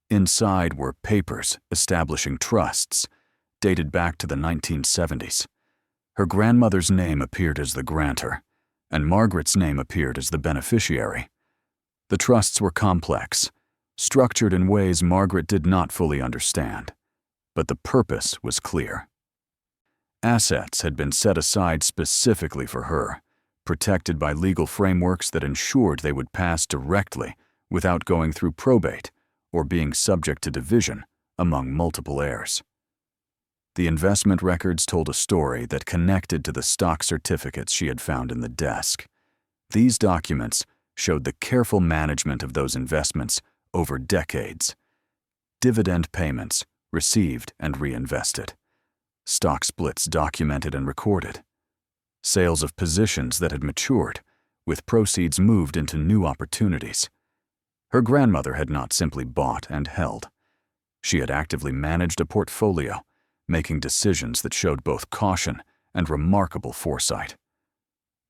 Inside were papers establishing trusts, dated back to the 1970s. Her grandmother's name appeared as the grantor, and Margaret's name appeared as the beneficiary. The trusts were complex, structured in ways Margaret did not fully understand, but the purpose was clear. Assets had been set aside specifically for her, protected by legal frameworks that ensured they would pass directly without going through probate or being subject to division among multiple heirs. The investment records told a story that connected to the stock certificates she had found in the desk. These documents showed the careful management of those investments over decades. Dividend payments received and reinvested. Stock splits documented and recorded. Sales of positions that had matured, with proceeds moved into new opportunities. Her grandmother had not simply bought and held. She had actively managed a portfolio, making decisions that showed both caution and remarkable foresight.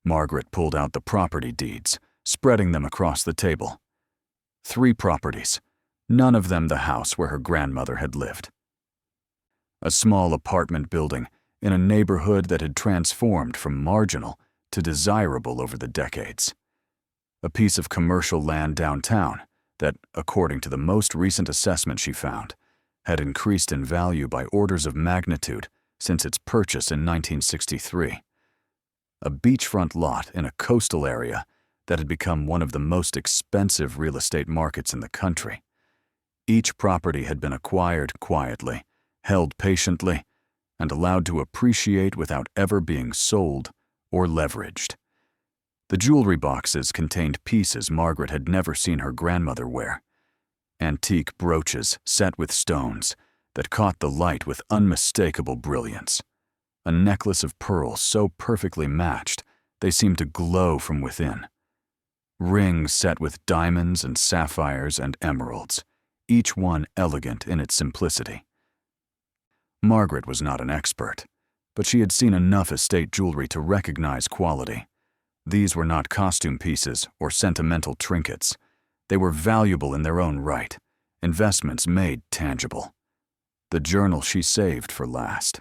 Margaret pulled out the property deeds, spreading them across the table. 3 properties, none of them the house where her grandmother had lived. A small apartment building in a neighborhood that had transformed from marginal to desirable over the decades. A piece of commercial land downtown that, according to the most recent assessment she found, had increased in value by orders of magnitude since its purchase in 1963. A beachfront lot in a coastal area that had become one of the most expensive real estate markets in the country. Each property had been acquired quietly, held patiently, and allowed to appreciate without ever being sold or leveraged. The jewelry boxes contained pieces Margaret had never seen her grandmother wear. Antique brooches set with stones that caught the light with unmistakable brilliance. A necklace of pearls so perfectly matched they seemed to glow from within. Rings set with diamonds and sapphires and emeralds, each one elegant in its simplicity. Margaret was not an expert, but she had seen enough estate jewelry to recognize quality. These were not costume pieces or sentimental trinkets. They were valuable in their own right, investments made tangible. The journal she saved for last.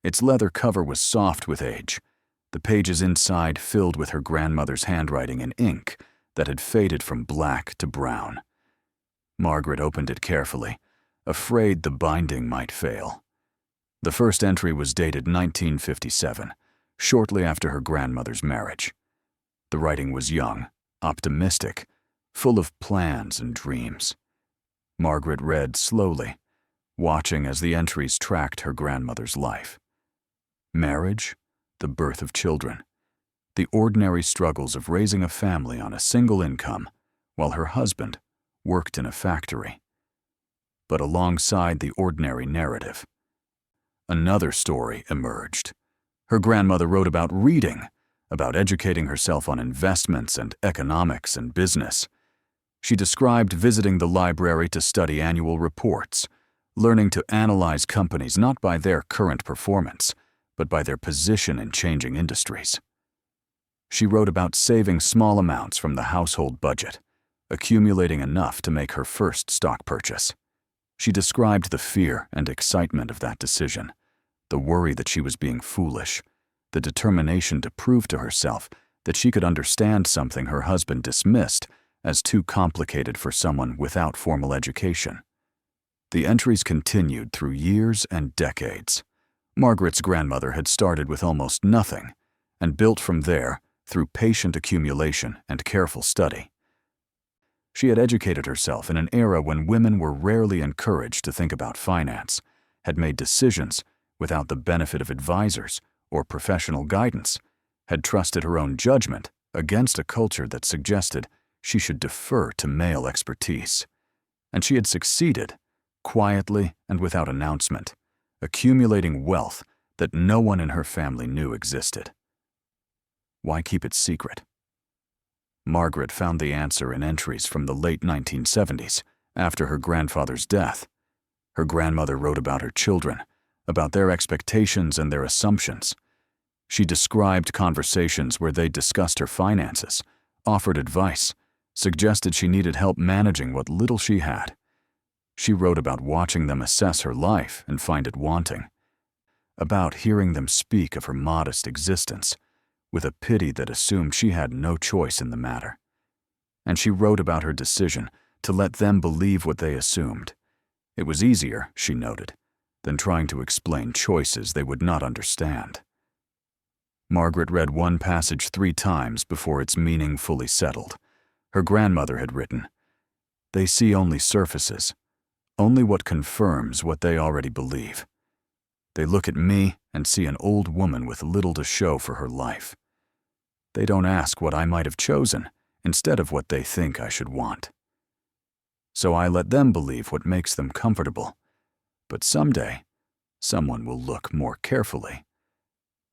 Its leather cover was soft with age, the pages inside filled with her grandmother's handwriting in ink that had faded from black to brown. Margaret opened it carefully, afraid the binding might fail. The first entry was dated 1957, shortly after her grandmother's marriage. The writing was young, optimistic, full of plans and dreams. Margaret read slowly, watching as the entries tracked her grandmother's life. Marriage, the birth of children, the ordinary struggles of raising a family on a single income while her husband worked in a factory. But alongside the ordinary narrative, another story emerged. Her grandmother wrote about reading, about educating herself on investments and economics and business. She described visiting the library to study annual reports, learning to analyze companies not by their current performance, but by their position in changing industries. She wrote about saving small amounts from the household budget, accumulating enough to make her first stock purchase. She described the fear and excitement of that decision, the worry that she was being foolish, the determination to prove to herself that she could understand something her husband dismissed as too complicated for someone without formal education. The entries continued through years and decades. Margaret's grandmother had started with almost nothing and built from there through patient accumulation and careful study. She had educated herself in an era when women were rarely encouraged to think about finance, had made decisions without the benefit of advisors or professional guidance, had trusted her own judgment against a culture that suggested she should defer to male expertise. And she had succeeded, quietly and without announcement, accumulating wealth that no one in her family knew existed. Why keep it secret? Margaret found the answer in entries from the late 1970s, after her grandfather's death. Her grandmother wrote about her children, about their expectations and their assumptions. She described conversations where they discussed her finances, offered advice, suggested she needed help managing what little she had. She wrote about watching them assess her life and find it wanting, about hearing them speak of her modest existence, with a pity that assumed she had no choice in the matter. And she wrote about her decision to let them believe what they assumed. It was easier, she noted, than trying to explain choices they would not understand. Margaret read one passage 3 times before its meaning fully settled. Her grandmother had written, "They see only surfaces, only what confirms what they already believe. They look at me and see an old woman with little to show for her life. They don't ask what I might have chosen, instead of what they think I should want. So I let them believe what makes them comfortable. But someday, someone will look more carefully.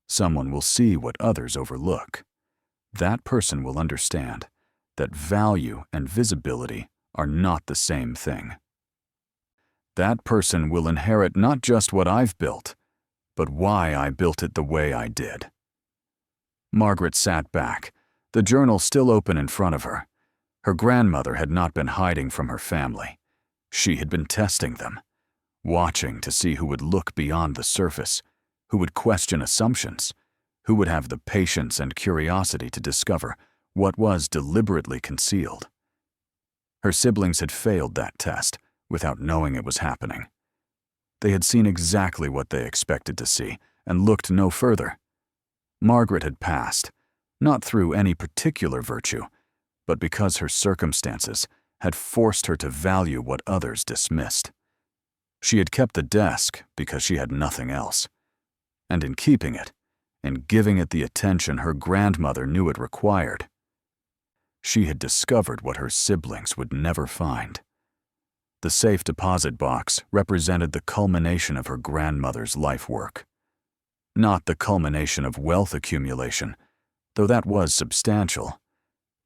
Someone will see what others overlook. That person will understand that value and visibility are not the same thing. That person will inherit not just what I've built, but why I built it the way I did." Margaret sat back, the journal still open in front of her. Her grandmother had not been hiding from her family. She had been testing them, watching to see who would look beyond the surface, who would question assumptions, who would have the patience and curiosity to discover what was deliberately concealed. Her siblings had failed that test without knowing it was happening. They had seen exactly what they expected to see and looked no further. Margaret had passed, not through any particular virtue, but because her circumstances had forced her to value what others dismissed. She had kept the desk because she had nothing else. And in keeping it, in giving it the attention her grandmother knew it required, she had discovered what her siblings would never find. The safe deposit box represented the culmination of her grandmother's life work. Not the culmination of wealth accumulation, though that was substantial,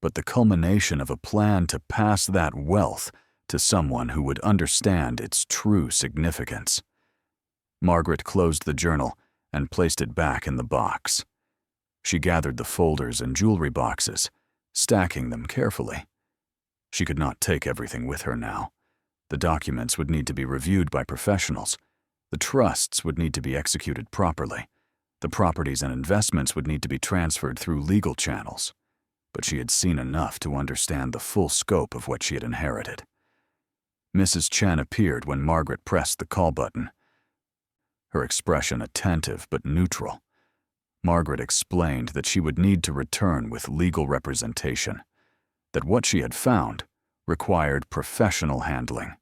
but the culmination of a plan to pass that wealth to someone who would understand its true significance. Margaret closed the journal and placed it back in the box. She gathered the folders and jewelry boxes, stacking them carefully. She could not take everything with her now. The documents would need to be reviewed by professionals. The trusts would need to be executed properly. The properties and investments would need to be transferred through legal channels, but she had seen enough to understand the full scope of what she had inherited. Mrs. Chen appeared when Margaret pressed the call button, her expression attentive but neutral. Margaret explained that she would need to return with legal representation, that what she had found required professional handling.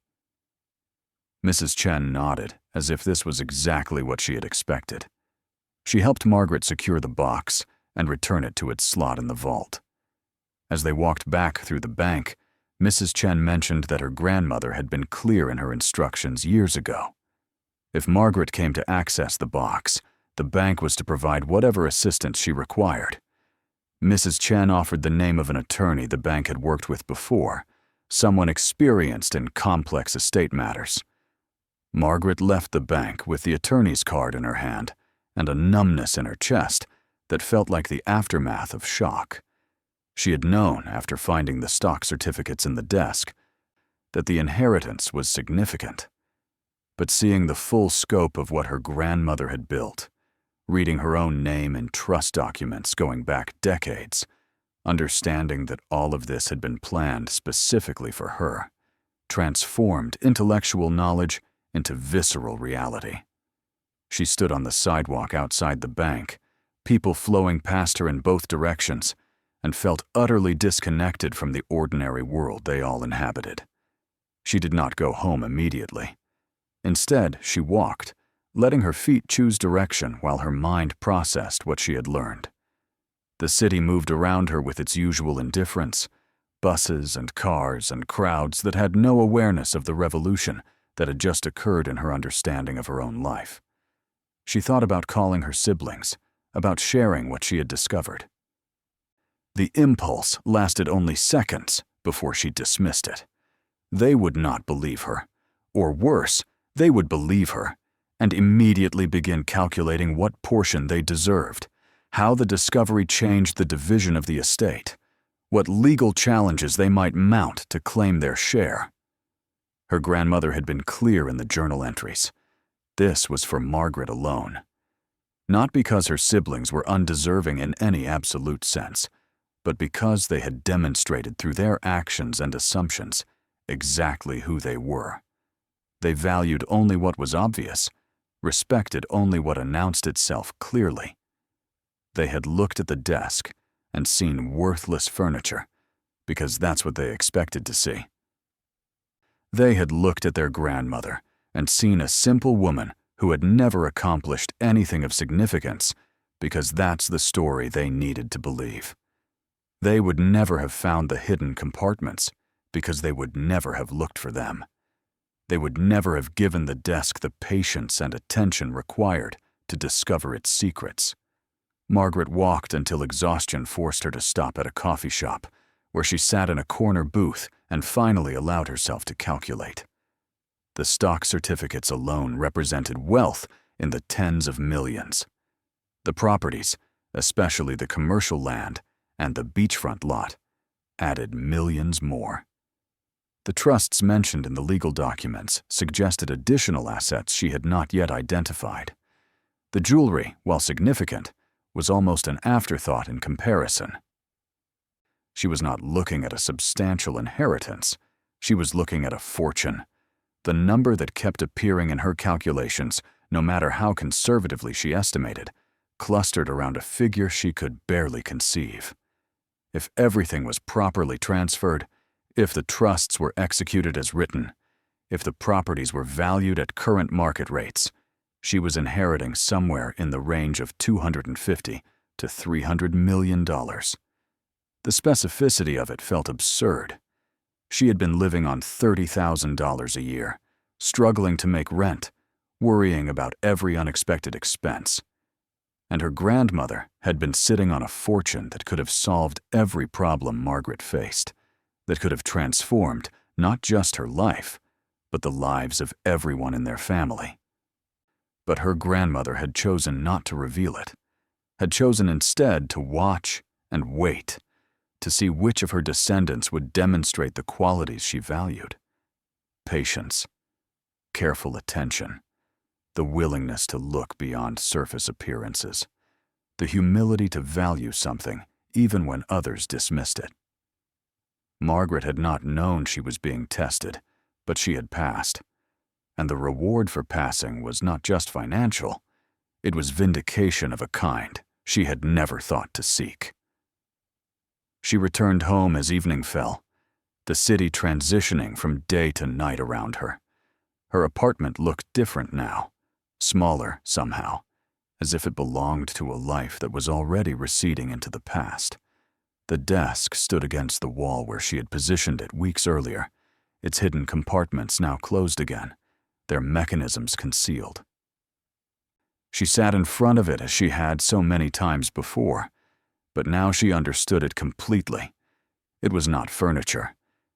Mrs. Chen nodded, as if this was exactly what she had expected. She helped Margaret secure the box and return it to its slot in the vault. As they walked back through the bank, Mrs. Chen mentioned that her grandmother had been clear in her instructions years ago. If Margaret came to access the box, the bank was to provide whatever assistance she required. Mrs. Chen offered the name of an attorney the bank had worked with before, someone experienced in complex estate matters. Margaret left the bank with the attorney's card in her hand and a numbness in her chest that felt like the aftermath of shock. She had known, after finding the stock certificates in the desk, that the inheritance was significant. But seeing the full scope of what her grandmother had built, reading her own name in trust documents going back decades, understanding that all of this had been planned specifically for her, transformed intellectual knowledge into visceral reality. She stood on the sidewalk outside the bank, people flowing past her in both directions, and felt utterly disconnected from the ordinary world they all inhabited. She did not go home immediately. Instead, she walked, letting her feet choose direction while her mind processed what she had learned. The city moved around her with its usual indifference, buses and cars and crowds that had no awareness of the revolution that had just occurred in her understanding of her own life. She thought about calling her siblings, about sharing what she had discovered. The impulse lasted only seconds before she dismissed it. They would not believe her, or worse, they would believe her, and immediately begin calculating what portion they deserved, how the discovery changed the division of the estate, what legal challenges they might mount to claim their share. Her grandmother had been clear in the journal entries. This was for Margaret alone. Not because her siblings were undeserving in any absolute sense, but because they had demonstrated through their actions and assumptions exactly who they were. They valued only what was obvious, respected only what announced itself clearly. They had looked at the desk and seen worthless furniture, because that's what they expected to see. They had looked at their grandmother and seen a simple woman who had never accomplished anything of significance, because that's the story they needed to believe. They would never have found the hidden compartments, because they would never have looked for them. They would never have given the desk the patience and attention required to discover its secrets. Margaret walked until exhaustion forced her to stop at a coffee shop, where she sat in a corner booth and finally allowed herself to calculate. The stock certificates alone represented wealth in the tens of millions. The properties, especially the commercial land and the beachfront lot, added millions more. The trusts mentioned in the legal documents suggested additional assets she had not yet identified. The jewelry, while significant, was almost an afterthought in comparison. She was not looking at a substantial inheritance. She was looking at a fortune. The number that kept appearing in her calculations, no matter how conservatively she estimated, clustered around a figure she could barely conceive. If everything was properly transferred, if the trusts were executed as written, if the properties were valued at current market rates, she was inheriting somewhere in the range of $250 to $300 million. The specificity of it felt absurd. She had been living on $30,000 a year, struggling to make rent, worrying about every unexpected expense. And her grandmother had been sitting on a fortune that could have solved every problem Margaret faced, that could have transformed not just her life, but the lives of everyone in their family. But her grandmother had chosen not to reveal it, had chosen instead to watch and wait, to see which of her descendants would demonstrate the qualities she valued. Patience, careful attention, the willingness to look beyond surface appearances, the humility to value something even when others dismissed it. Margaret had not known she was being tested, but she had passed. And the reward for passing was not just financial, it was vindication of a kind she had never thought to seek. She returned home as evening fell, the city transitioning from day to night around her. Her apartment looked different now, smaller somehow, as if it belonged to a life that was already receding into the past. The desk stood against the wall where she had positioned it weeks earlier, its hidden compartments now closed again, their mechanisms concealed. She sat in front of it as she had so many times before, but now she understood it completely. It was not furniture.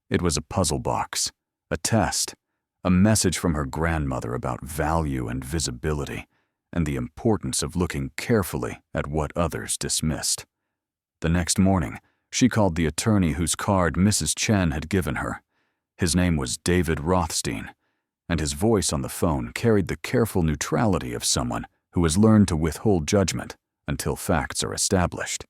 It was a puzzle box, a test, a message from her grandmother about value and visibility, and the importance of looking carefully at what others dismissed. The next morning, she called the attorney whose card Mrs. Chen had given her. His name was David Rothstein, and his voice on the phone carried the careful neutrality of someone who has learned to withhold judgment until facts are established.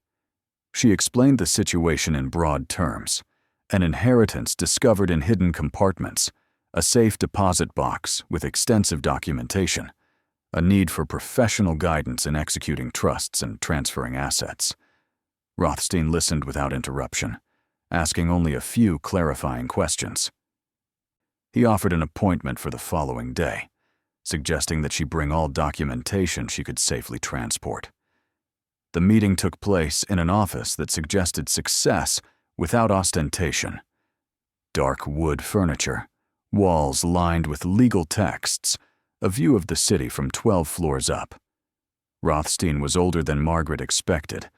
She explained the situation in broad terms: an inheritance discovered in hidden compartments, a safe deposit box with extensive documentation, a need for professional guidance in executing trusts and transferring assets. Rothstein listened without interruption, asking only a few clarifying questions. He offered an appointment for the following day, suggesting that she bring all documentation she could safely transport. The meeting took place in an office that suggested success without ostentation. Dark wood furniture, walls lined with legal texts, a view of the city from 12 floors up. Rothstein was older than Margaret expected,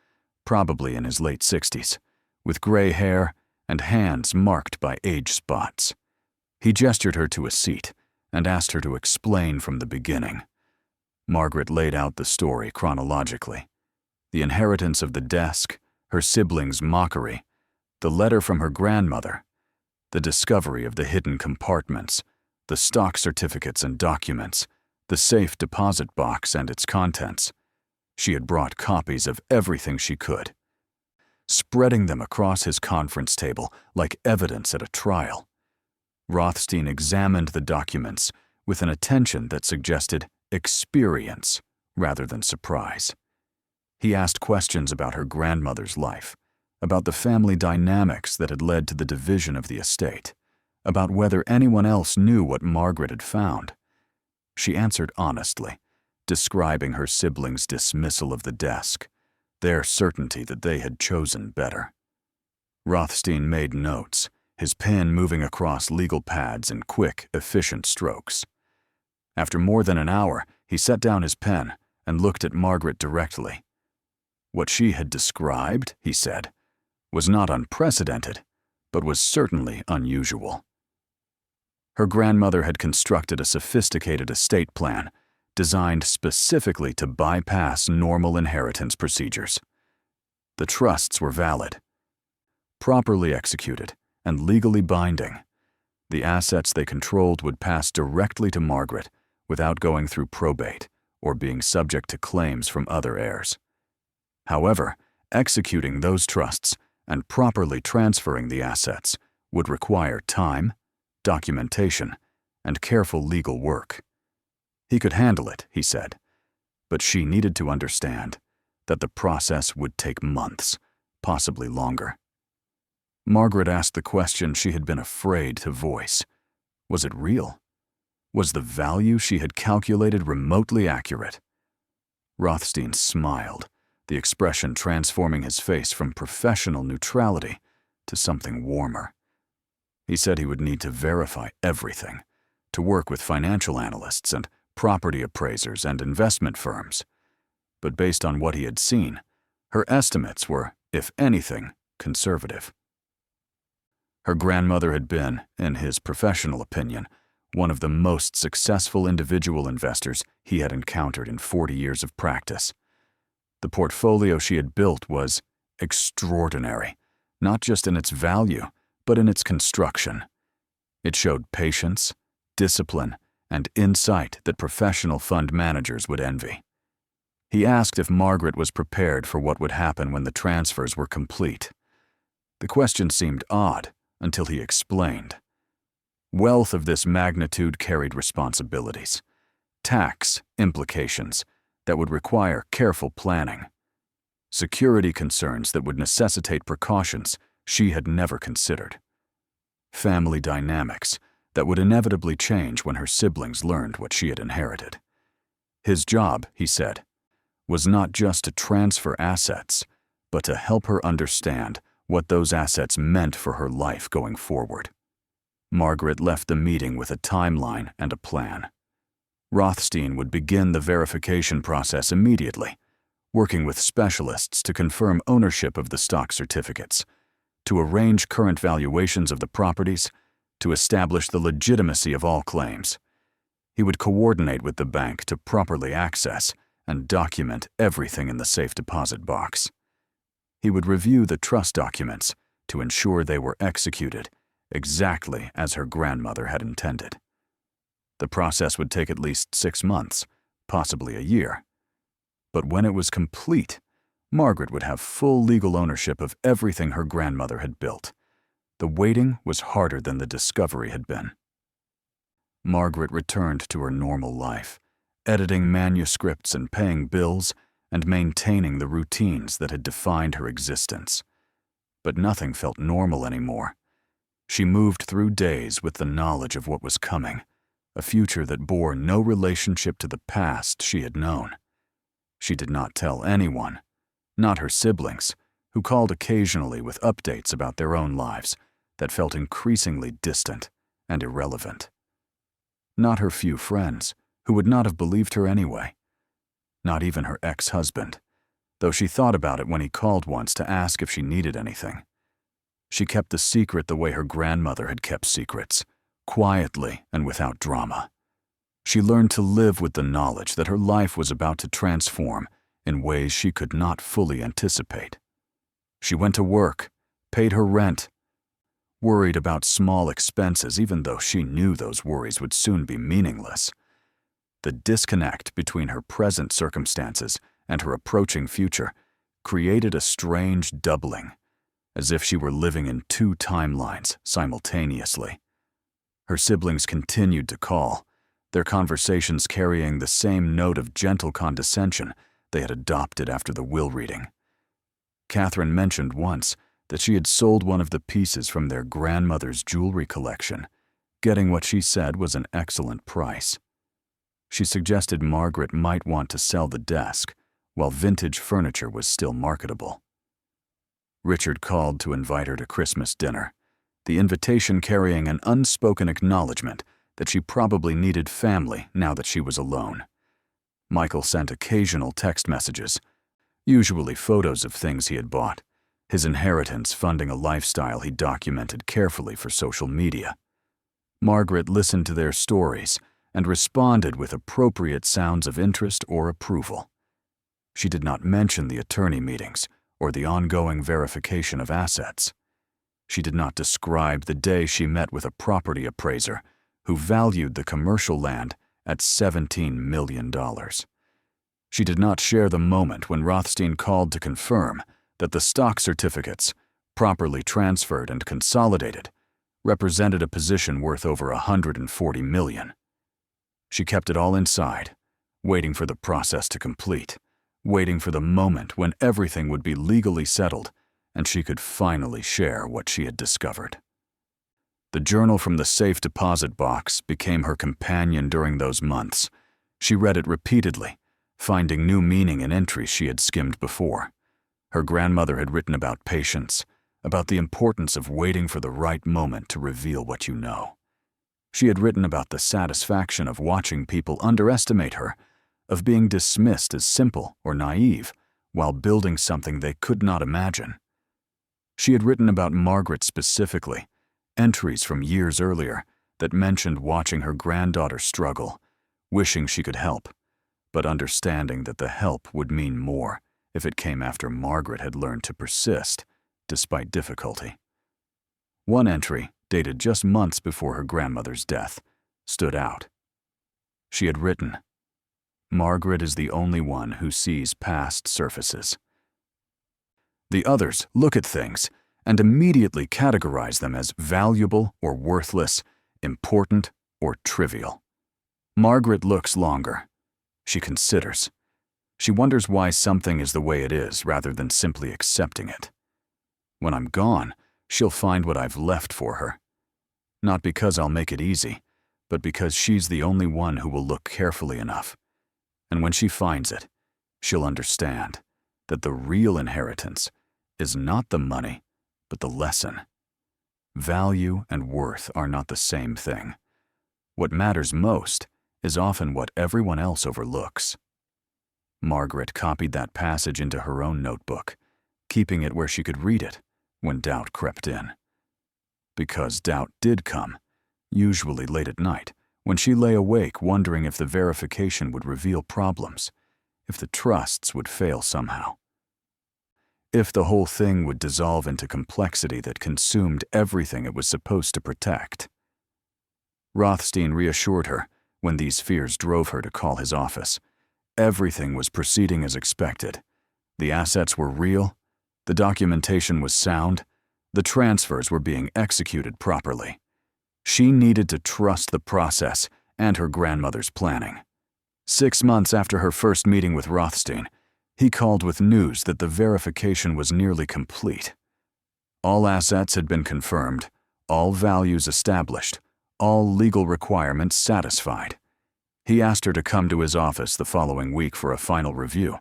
probably in his late 60s, with gray hair and hands marked by age spots. He gestured her to a seat and asked her to explain from the beginning. Margaret laid out the story chronologically: the inheritance of the desk, her siblings' mockery, the letter from her grandmother, the discovery of the hidden compartments, the stock certificates and documents, the safe deposit box and its contents. She had brought copies of everything she could, spreading them across his conference table like evidence at a trial. Rothstein examined the documents with an attention that suggested experience rather than surprise. He asked questions about her grandmother's life, about the family dynamics that had led to the division of the estate, about whether anyone else knew what Margaret had found. She answered honestly, describing her siblings' dismissal of the desk, their certainty that they had chosen better. Rothstein made notes, his pen moving across legal pads in quick, efficient strokes. After more than an hour, he set down his pen and looked at Margaret directly. What she had described, he said, was not unprecedented, but was certainly unusual. Her grandmother had constructed a sophisticated estate plan designed specifically to bypass normal inheritance procedures. The trusts were valid, properly executed, and legally binding. The assets they controlled would pass directly to Margaret without going through probate or being subject to claims from other heirs. However, executing those trusts and properly transferring the assets would require time, documentation, and careful legal work. He could handle it, he said, but she needed to understand that the process would take months, possibly longer. Margaret asked the question she had been afraid to voice. Was it real? Was the value she had calculated remotely accurate? Rothstein smiled, the expression transforming his face from professional neutrality to something warmer. He said he would need to verify everything, to work with financial analysts and property appraisers and investment firms. But based on what he had seen, her estimates were, if anything, conservative. Her grandmother had been, in his professional opinion, one of the most successful individual investors he had encountered in 40 years of practice. The portfolio she had built was extraordinary, not just in its value, but in its construction. It showed patience, discipline, and insight that professional fund managers would envy. He asked if Margaret was prepared for what would happen when the transfers were complete. The question seemed odd until he explained. Wealth of this magnitude carried responsibilities, tax implications that would require careful planning, security concerns that would necessitate precautions she had never considered, family dynamics that would inevitably change when her siblings learned what she had inherited. His job, he said, was not just to transfer assets, but to help her understand what those assets meant for her life going forward. Margaret left the meeting with a timeline and a plan. Rothstein would begin the verification process immediately, working with specialists to confirm ownership of the stock certificates, to arrange current valuations of the properties, to establish the legitimacy of all claims. He would coordinate with the bank to properly access and document everything in the safe deposit box. He would review the trust documents to ensure they were executed exactly as her grandmother had intended. The process would take at least 6 months, possibly a year. But when it was complete, Margaret would have full legal ownership of everything her grandmother had built. The waiting was harder than the discovery had been. Margaret returned to her normal life, editing manuscripts and paying bills and maintaining the routines that had defined her existence. But nothing felt normal anymore. She moved through days with the knowledge of what was coming, a future that bore no relationship to the past she had known. She did not tell anyone, not her siblings, who called occasionally with updates about their own lives that felt increasingly distant and irrelevant. Not her few friends, who would not have believed her anyway. Not even her ex-husband, though she thought about it when he called once to ask if she needed anything. She kept the secret the way her grandmother had kept secrets, quietly and without drama. She learned to live with the knowledge that her life was about to transform in ways she could not fully anticipate. She went to work, paid her rent, worried about small expenses even though she knew those worries would soon be meaningless. The disconnect between her present circumstances and her approaching future created a strange doubling, as if she were living in 2 timelines simultaneously. Her siblings continued to call, their conversations carrying the same note of gentle condescension they had adopted after the will reading. Catherine mentioned once that she had sold one of the pieces from their grandmother's jewelry collection, getting what she said was an excellent price. She suggested Margaret might want to sell the desk, while vintage furniture was still marketable. Richard called to invite her to Christmas dinner, the invitation carrying an unspoken acknowledgement that she probably needed family now that she was alone. Michael sent occasional text messages, usually photos of things he had bought, his inheritance funding a lifestyle he documented carefully for social media. Margaret listened to their stories and responded with appropriate sounds of interest or approval. She did not mention the attorney meetings or the ongoing verification of assets. She did not describe the day she met with a property appraiser who valued the commercial land at $17 million. She did not share the moment when Rothstein called to confirm that the stock certificates, properly transferred and consolidated, represented a position worth over $140 million. She kept it all inside, waiting for the process to complete, waiting for the moment when everything would be legally settled and she could finally share what she had discovered. The journal from the safe deposit box became her companion during those months. She read it repeatedly, finding new meaning in entries she had skimmed before. Her grandmother had written about patience, about the importance of waiting for the right moment to reveal what you know. She had written about the satisfaction of watching people underestimate her, of being dismissed as simple or naive while building something they could not imagine. She had written about Margaret specifically, entries from years earlier that mentioned watching her granddaughter struggle, wishing she could help, but understanding that the help would mean more if it came after Margaret had learned to persist despite difficulty. One entry, dated just months before her grandmother's death, stood out. She had written, "Margaret is the only one who sees past surfaces. The others look at things and immediately categorize them as valuable or worthless, important or trivial. Margaret looks longer. She considers. She wonders why something is the way it is rather than simply accepting it. When I'm gone, she'll find what I've left for her. Not because I'll make it easy, but because she's the only one who will look carefully enough. And when she finds it, she'll understand that the real inheritance is not the money, but the lesson. Value and worth are not the same thing. What matters most is often what everyone else overlooks." Margaret copied that passage into her own notebook, keeping it where she could read it when doubt crept in. Because doubt did come, usually late at night, when she lay awake wondering if the verification would reveal problems, if the trusts would fail somehow, if the whole thing would dissolve into complexity that consumed everything it was supposed to protect. Rothstein reassured her when these fears drove her to call his office. Everything was proceeding as expected. The assets were real, the documentation was sound, the transfers were being executed properly. She needed to trust the process and her grandmother's planning. 6 months after her first meeting with Rothstein, he called with news that the verification was nearly complete. All assets had been confirmed, all values established, all legal requirements satisfied. He asked her to come to his office the following week for a final review.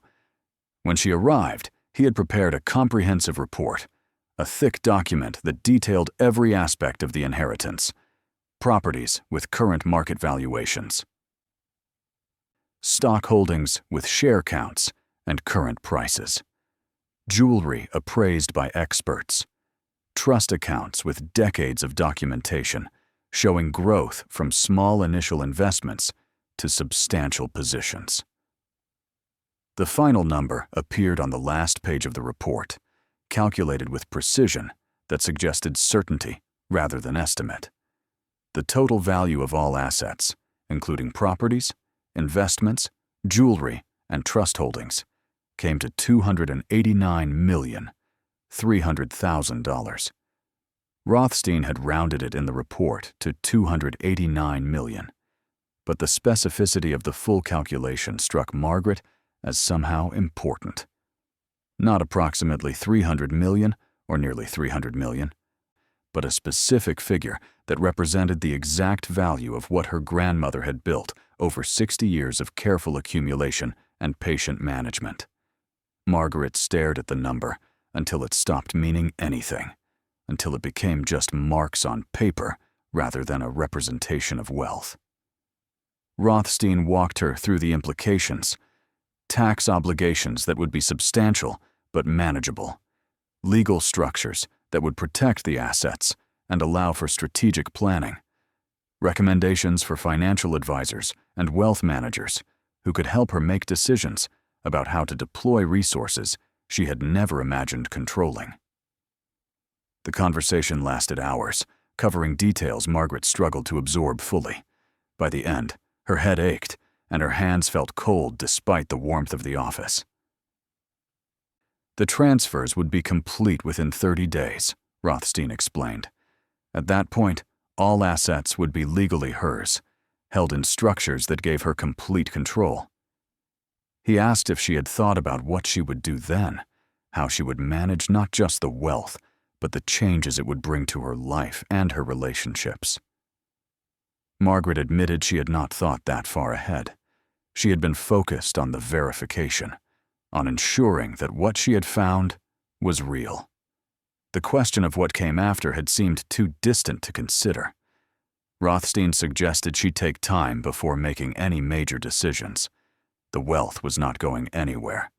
When she arrived, he had prepared a comprehensive report, a thick document that detailed every aspect of the inheritance, properties with current market valuations, stock holdings with share counts and current prices, jewelry appraised by experts, trust accounts with decades of documentation showing growth from small initial investments to substantial positions. The final number appeared on the last page of the report, calculated with precision that suggested certainty rather than estimate. The total value of all assets, including properties, investments, jewelry, and trust holdings, came to $289,300,000. Rothstein had rounded it in the report to $289 million, but the specificity of the full calculation struck Margaret as somehow important. Not approximately $300 million or nearly $300 million, but a specific figure that represented the exact value of what her grandmother had built over 60 years of careful accumulation and patient management. Margaret stared at the number until it stopped meaning anything, until it became just marks on paper rather than a representation of wealth. Rothstein walked her through the implications: tax obligations that would be substantial but manageable, legal structures that would protect the assets and allow for strategic planning, recommendations for financial advisors and wealth managers who could help her make decisions about how to deploy resources she had never imagined controlling. The conversation lasted hours, covering details Margaret struggled to absorb fully. By the end, her head ached and her hands felt cold despite the warmth of the office. The transfers would be complete within 30 days, Rothstein explained. At that point, all assets would be legally hers, held in structures that gave her complete control. He asked if she had thought about what she would do then, how she would manage not just the wealth, but the changes it would bring to her life and her relationships. Margaret admitted she had not thought that far ahead. She had been focused on the verification, on ensuring that what she had found was real. The question of what came after had seemed too distant to consider. Rothstein suggested she take time before making any major decisions. The wealth was not going anywhere.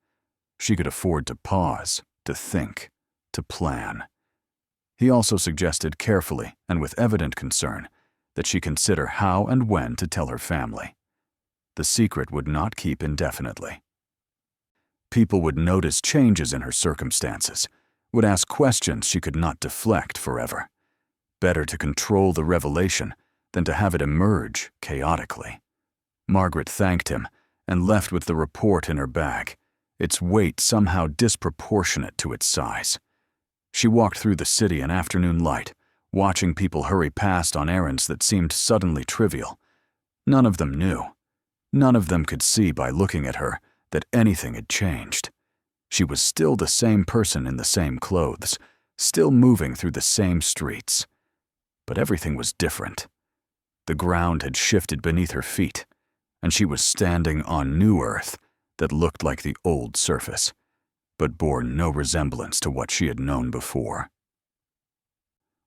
She could afford to pause, to think, to plan. He also suggested carefully and with evident concern that she consider how and when to tell her family. The secret would not keep indefinitely. People would notice changes in her circumstances, would ask questions she could not deflect forever. Better to control the revelation than to have it emerge chaotically. Margaret thanked him and left with the report in her bag, its weight somehow disproportionate to its size. She walked through the city in afternoon light, watching people hurry past on errands that seemed suddenly trivial. None of them knew. None of them could see by looking at her that anything had changed. She was still the same person in the same clothes, still moving through the same streets. But everything was different. The ground had shifted beneath her feet, and she was standing on new earth that looked like the old surface, but bore no resemblance to what she had known before.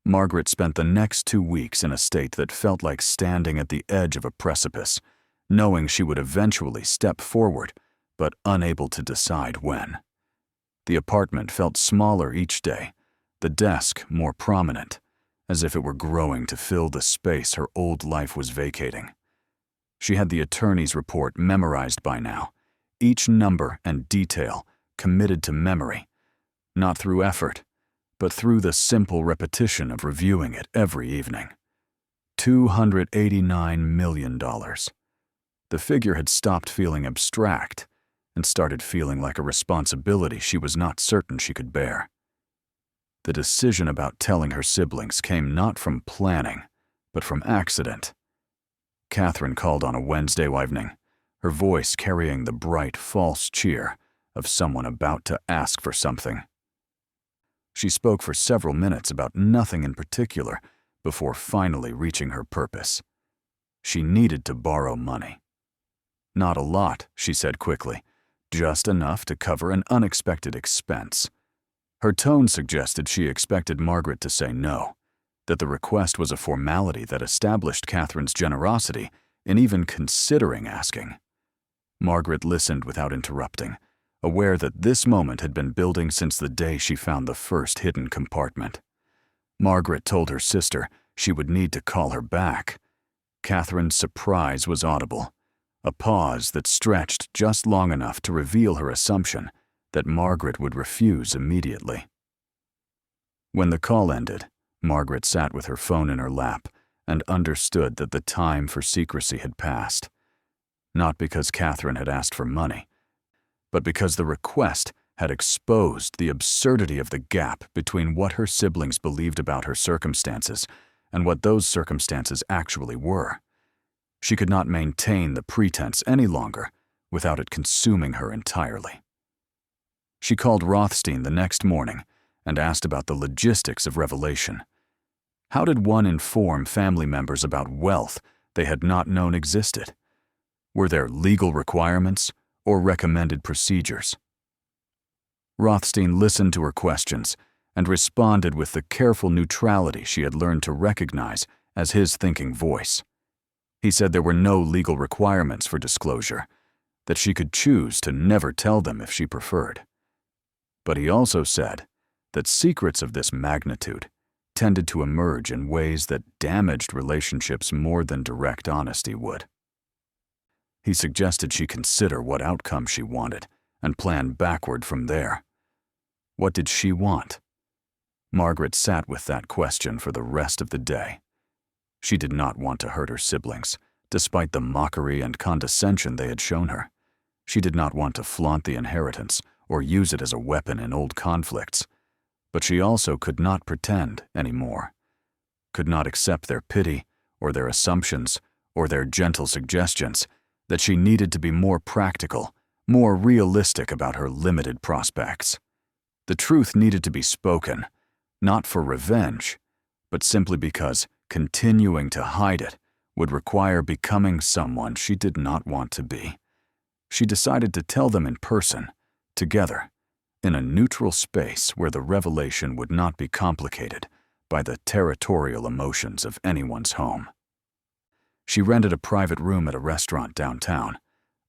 Margaret spent the next 2 weeks in a state that felt like standing at the edge of a precipice, knowing she would eventually step forward, but unable to decide when. The apartment felt smaller each day, the desk more prominent, as if it were growing to fill the space her old life was vacating. She had the attorney's report memorized by now, each number and detail committed to memory, not through effort, but through the simple repetition of reviewing it every evening. $289 million. The figure had stopped feeling abstract and started feeling like a responsibility she was not certain she could bear. The decision about telling her siblings came not from planning, but from accident. Catherine called on a Wednesday evening, her voice carrying the bright, false cheer of someone about to ask for something. She spoke for several minutes about nothing in particular before finally reaching her purpose. She needed to borrow money. Not a lot, she said quickly, just enough to cover an unexpected expense. Her tone suggested she expected Margaret to say no, that the request was a formality that established Catherine's generosity in even considering asking. Margaret listened without interrupting, aware that this moment had been building since the day she found the first hidden compartment. Margaret told her sister she would need to call her back. Catherine's surprise was audible, a pause that stretched just long enough to reveal her assumption that Margaret would refuse immediately. When the call ended, Margaret sat with her phone in her lap and understood that the time for secrecy had passed. Not because Catherine had asked for money, but because the request had exposed the absurdity of the gap between what her siblings believed about her circumstances and what those circumstances actually were. She could not maintain the pretense any longer without it consuming her entirely. She called Rothstein the next morning and asked about the logistics of revelation. How did one inform family members about wealth they had not known existed? Were there legal requirements or recommended procedures? Rothstein listened to her questions and responded with the careful neutrality she had learned to recognize as his thinking voice. He said there were no legal requirements for disclosure, that she could choose to never tell them if she preferred. But he also said that secrets of this magnitude tended to emerge in ways that damaged relationships more than direct honesty would. He suggested she consider what outcome she wanted and plan backward from there. What did she want? Margaret sat with that question for the rest of the day. She did not want to hurt her siblings, despite the mockery and condescension they had shown her. She did not want to flaunt the inheritance or use it as a weapon in old conflicts. But she also could not pretend anymore, could not accept their pity or their assumptions or their gentle suggestions that she needed to be more practical, more realistic about her limited prospects. The truth needed to be spoken, not for revenge, but simply because continuing to hide it would require becoming someone she did not want to be. She decided to tell them in person, together, in a neutral space where the revelation would not be complicated by the territorial emotions of anyone's home. She rented a private room at a restaurant downtown,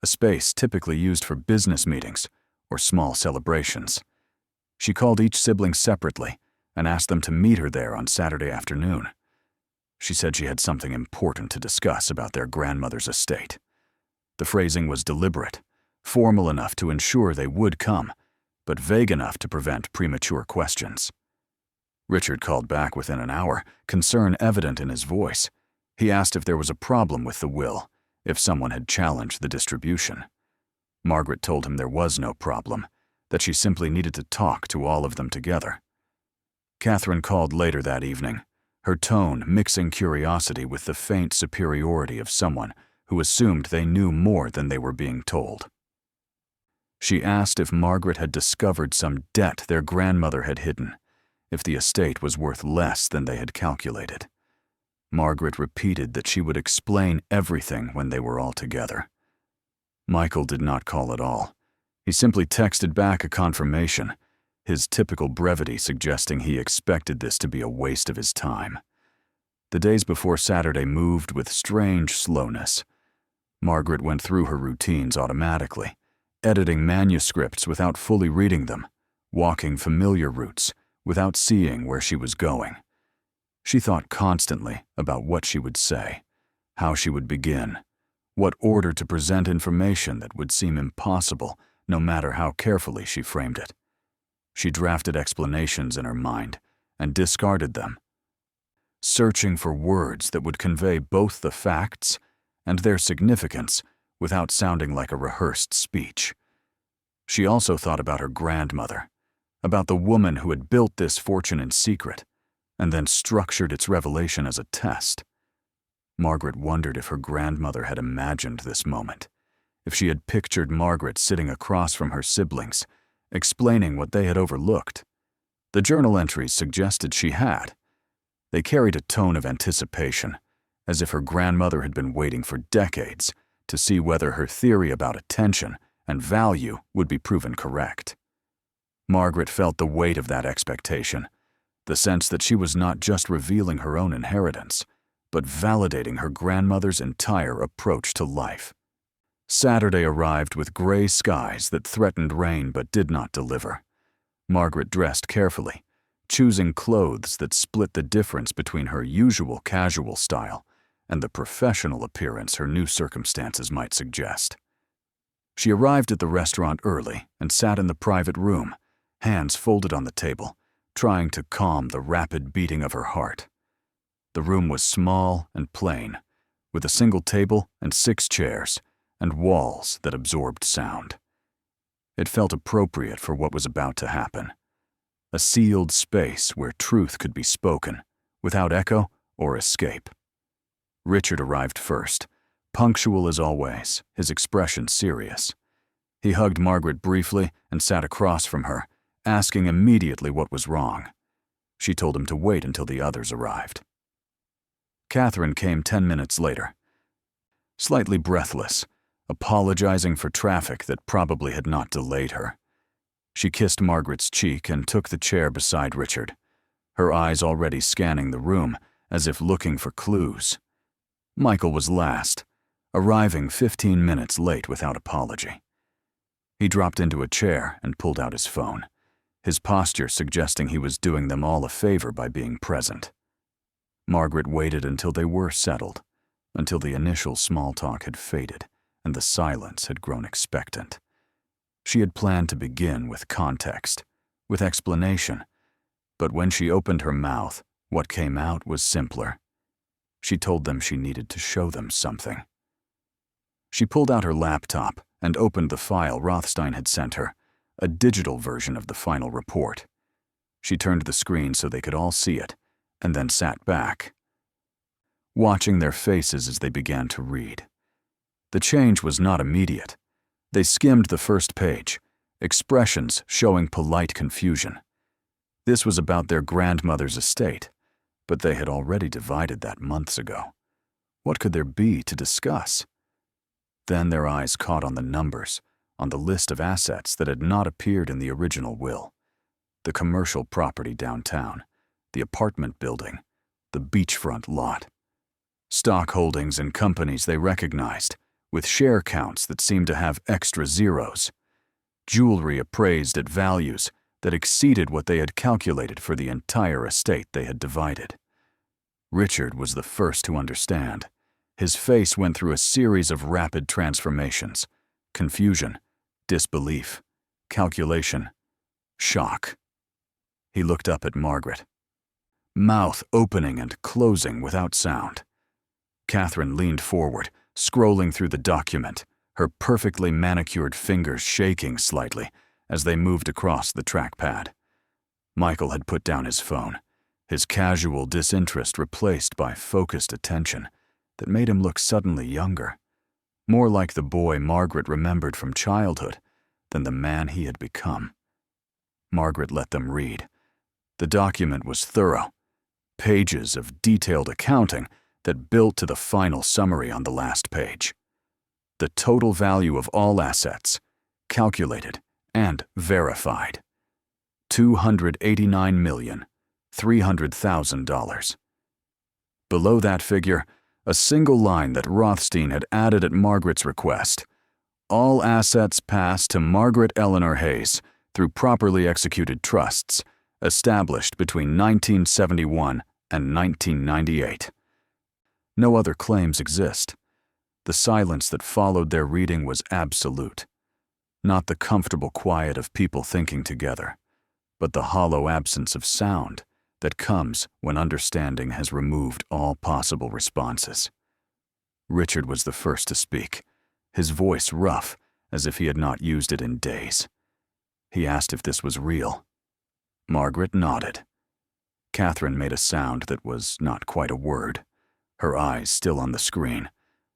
a space typically used for business meetings or small celebrations. She called each sibling separately and asked them to meet her there on Saturday afternoon. She said she had something important to discuss about their grandmother's estate. The phrasing was deliberate, formal enough to ensure they would come, but vague enough to prevent premature questions. Richard called back within an hour, concern evident in his voice. He asked if there was a problem with the will, if someone had challenged the distribution. Margaret told him there was no problem, that she simply needed to talk to all of them together. Catherine called later that evening, her tone mixing curiosity with the faint superiority of someone who assumed they knew more than they were being told. She asked if Margaret had discovered some debt their grandmother had hidden, if the estate was worth less than they had calculated. Margaret repeated that she would explain everything when they were all together. Michael did not call at all. He simply texted back a confirmation, his typical brevity suggesting he expected this to be a waste of his time. The days before Saturday moved with strange slowness. Margaret went through her routines automatically, editing manuscripts without fully reading them, walking familiar routes without seeing where she was going. She thought constantly about what she would say, how she would begin, what order to present information that would seem impossible no matter how carefully she framed it. She drafted explanations in her mind and discarded them, searching for words that would convey both the facts and their significance without sounding like a rehearsed speech. She also thought about her grandmother, about the woman who had built this fortune in secret and then structured its revelation as a test. Margaret wondered if her grandmother had imagined this moment, if she had pictured Margaret sitting across from her siblings, explaining what they had overlooked. The journal entries suggested she had. They carried a tone of anticipation, as if her grandmother had been waiting for decades to see whether her theory about attention and value would be proven correct. Margaret felt the weight of that expectation, the sense that she was not just revealing her own inheritance, but validating her grandmother's entire approach to life. Saturday arrived with gray skies that threatened rain but did not deliver. Margaret dressed carefully, choosing clothes that split the difference between her usual casual style and the professional appearance her new circumstances might suggest. She arrived at the restaurant early and sat in the private room, hands folded on the table, trying to calm the rapid beating of her heart. The room was small and plain, with a single table and 6 chairs, and walls that absorbed sound. It felt appropriate for what was about to happen. A sealed space where truth could be spoken, without echo or escape. Richard arrived first, punctual as always, his expression serious. He hugged Margaret briefly and sat across from her, asking immediately what was wrong. She told him to wait until the others arrived. Catherine came 10 minutes later, slightly breathless, apologizing for traffic that probably had not delayed her. She kissed Margaret's cheek and took the chair beside Richard, her eyes already scanning the room as if looking for clues. Michael was last, arriving 15 minutes late without apology. He dropped into a chair and pulled out his phone, his posture suggesting he was doing them all a favor by being present. Margaret waited until they were settled, until the initial small talk had faded and the silence had grown expectant. She had planned to begin with context, with explanation, but when she opened her mouth, what came out was simpler. She told them she needed to show them something. She pulled out her laptop and opened the file Rothstein had sent her, a digital version of the final report. She turned the screen so they could all see it, and then sat back, watching their faces as they began to read. The change was not immediate. They skimmed the first page, expressions showing polite confusion. This was about their grandmother's estate, but they had already divided that months ago. What could there be to discuss? Then their eyes caught on the numbers, on the list of assets that had not appeared in the original will. The commercial property downtown, the apartment building, the beachfront lot. Stock holdings in companies they recognized, with share counts that seemed to have extra zeros. Jewelry appraised at values that exceeded what they had calculated for the entire estate they had divided. Richard was the first to understand. His face went through a series of rapid transformations: confusion, disbelief, calculation, shock. He looked up at Margaret, mouth opening and closing without sound. Catherine leaned forward, scrolling through the document, her perfectly manicured fingers shaking slightly as they moved across the trackpad. Michael had put down his phone, his casual disinterest replaced by focused attention that made him look suddenly younger, more like the boy Margaret remembered from childhood than the man he had become. Margaret let them read. The document was thorough, pages of detailed accounting that built to the final summary on the last page. The total value of all assets, calculated and verified. $289,300,000. Below that figure, a single line that Rothstein had added at Margaret's request. All assets pass to Margaret Eleanor Hayes through properly executed trusts, established between 1971 and 1998. No other claims exist. The silence that followed their reading was absolute. Not the comfortable quiet of people thinking together, but the hollow absence of sound that comes when understanding has removed all possible responses. Richard was the first to speak, his voice rough, as if he had not used it in days. He asked if this was real. Margaret nodded. Catherine made a sound that was not quite a word, her eyes still on the screen,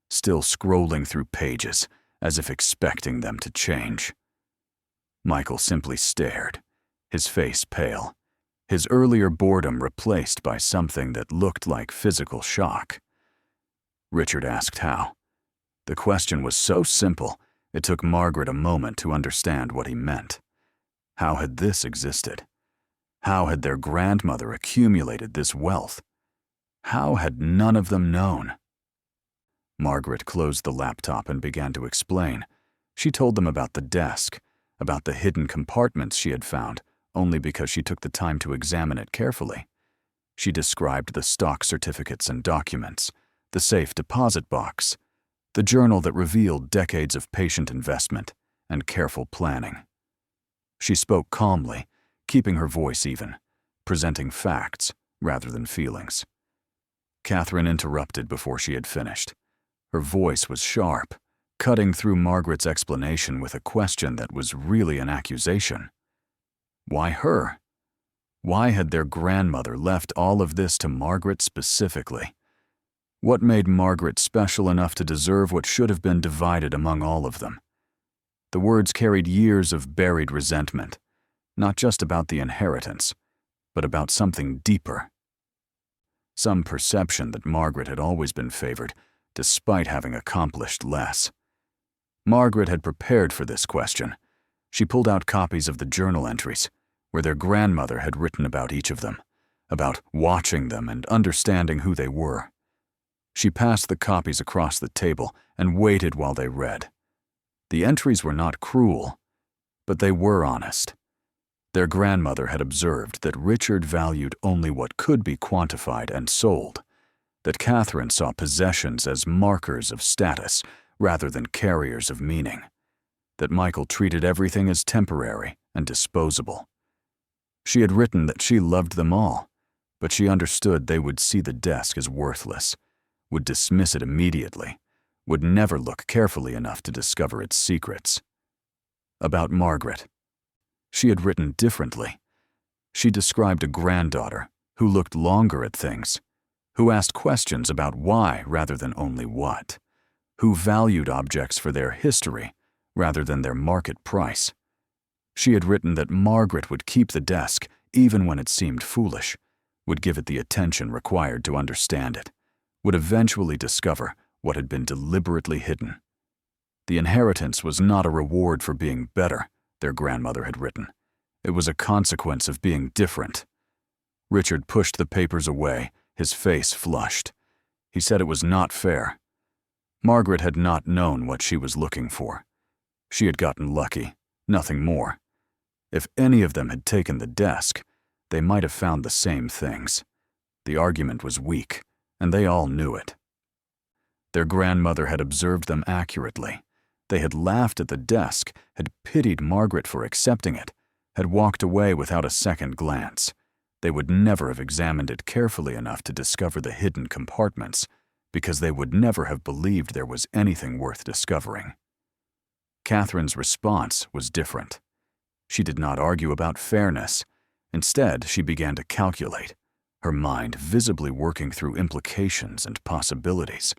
still scrolling through pages, as if expecting them to change. Michael simply stared, his face pale, his earlier boredom replaced by something that looked like physical shock. Richard asked how. The question was so simple, it took Margaret a moment to understand what he meant. How had this existed? How had their grandmother accumulated this wealth? How had none of them known? Margaret closed the laptop and began to explain. She told them about the desk, about the hidden compartments she had found, only because she took the time to examine it carefully. She described the stock certificates and documents, the safe deposit box, the journal that revealed decades of patient investment and careful planning. She spoke calmly, keeping her voice even, presenting facts rather than feelings. Catherine interrupted before she had finished. Her voice was sharp, cutting through Margaret's explanation with a question that was really an accusation. Why her? Why had their grandmother left all of this to Margaret specifically? What made Margaret special enough to deserve what should have been divided among all of them? The words carried years of buried resentment, not just about the inheritance, but about something deeper. Some perception that Margaret had always been favored, despite having accomplished less. Margaret had prepared for this question. She pulled out copies of the journal entries, where their grandmother had written about each of them, about watching them and understanding who they were. She passed the copies across the table and waited while they read. The entries were not cruel, but they were honest. Their grandmother had observed that Richard valued only what could be quantified and sold, that Catherine saw possessions as markers of status rather than carriers of meaning, that Michael treated everything as temporary and disposable. She had written that she loved them all, but she understood they would see the desk as worthless, would dismiss it immediately, would never look carefully enough to discover its secrets. About Margaret, she had written differently. She described a granddaughter who looked longer at things, who asked questions about why rather than only what, who valued objects for their history rather than their market price. She had written that Margaret would keep the desk even when it seemed foolish, would give it the attention required to understand it, would eventually discover what had been deliberately hidden. The inheritance was not a reward for being better, their grandmother had written. It was a consequence of being different. Richard pushed the papers away, his face flushed. He said it was not fair. Margaret had not known what she was looking for. She had gotten lucky, nothing more. If any of them had taken the desk, they might have found the same things. The argument was weak, and they all knew it. Their grandmother had observed them accurately. They had laughed at the desk, had pitied Margaret for accepting it, had walked away without a second glance. They would never have examined it carefully enough to discover the hidden compartments, because they would never have believed there was anything worth discovering. Catherine's response was different. She did not argue about fairness. Instead, she began to calculate, her mind visibly working through implications and possibilities.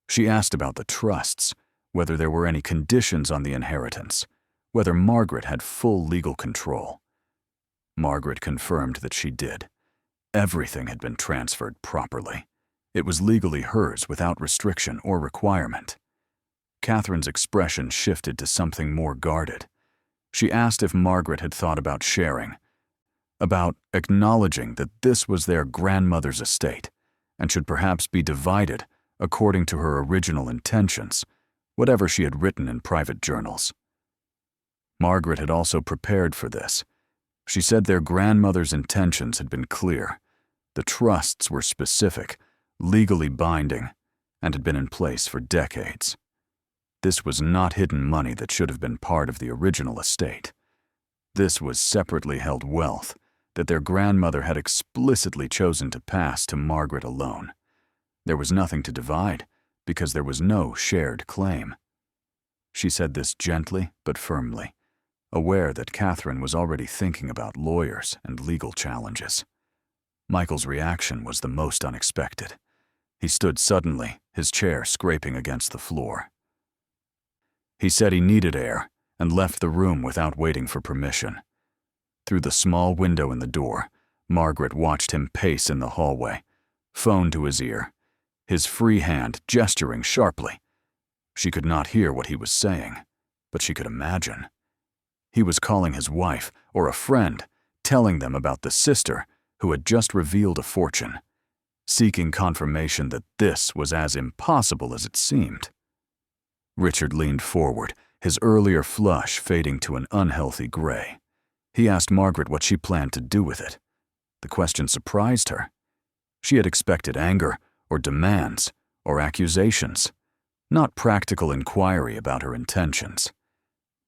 She asked about the trusts, whether there were any conditions on the inheritance, whether Margaret had full legal control. Margaret confirmed that she did. Everything had been transferred properly. It was legally hers without restriction or requirement. Catherine's expression shifted to something more guarded. She asked if Margaret had thought about sharing, about acknowledging that this was their grandmother's estate and should perhaps be divided according to her original intentions, whatever she had written in private journals. Margaret had also prepared for this. She said their grandmother's intentions had been clear. The trusts were specific, legally binding, and had been in place for decades. This was not hidden money that should have been part of the original estate. This was separately held wealth that their grandmother had explicitly chosen to pass to Margaret alone. There was nothing to divide because there was no shared claim. She said this gently but firmly, aware that Catherine was already thinking about lawyers and legal challenges. Michael's reaction was the most unexpected. He stood suddenly, his chair scraping against the floor. He said he needed air and left the room without waiting for permission. Through the small window in the door, Margaret watched him pace in the hallway, phone to his ear, his free hand gesturing sharply. She could not hear what he was saying, but she could imagine. He was calling his wife or a friend, telling them about the sister who had just revealed a fortune, seeking confirmation that this was as impossible as it seemed. Richard leaned forward, his earlier flush fading to an unhealthy gray. He asked Margaret what she planned to do with it. The question surprised her. She had expected anger or demands or accusations, not practical inquiry about her intentions.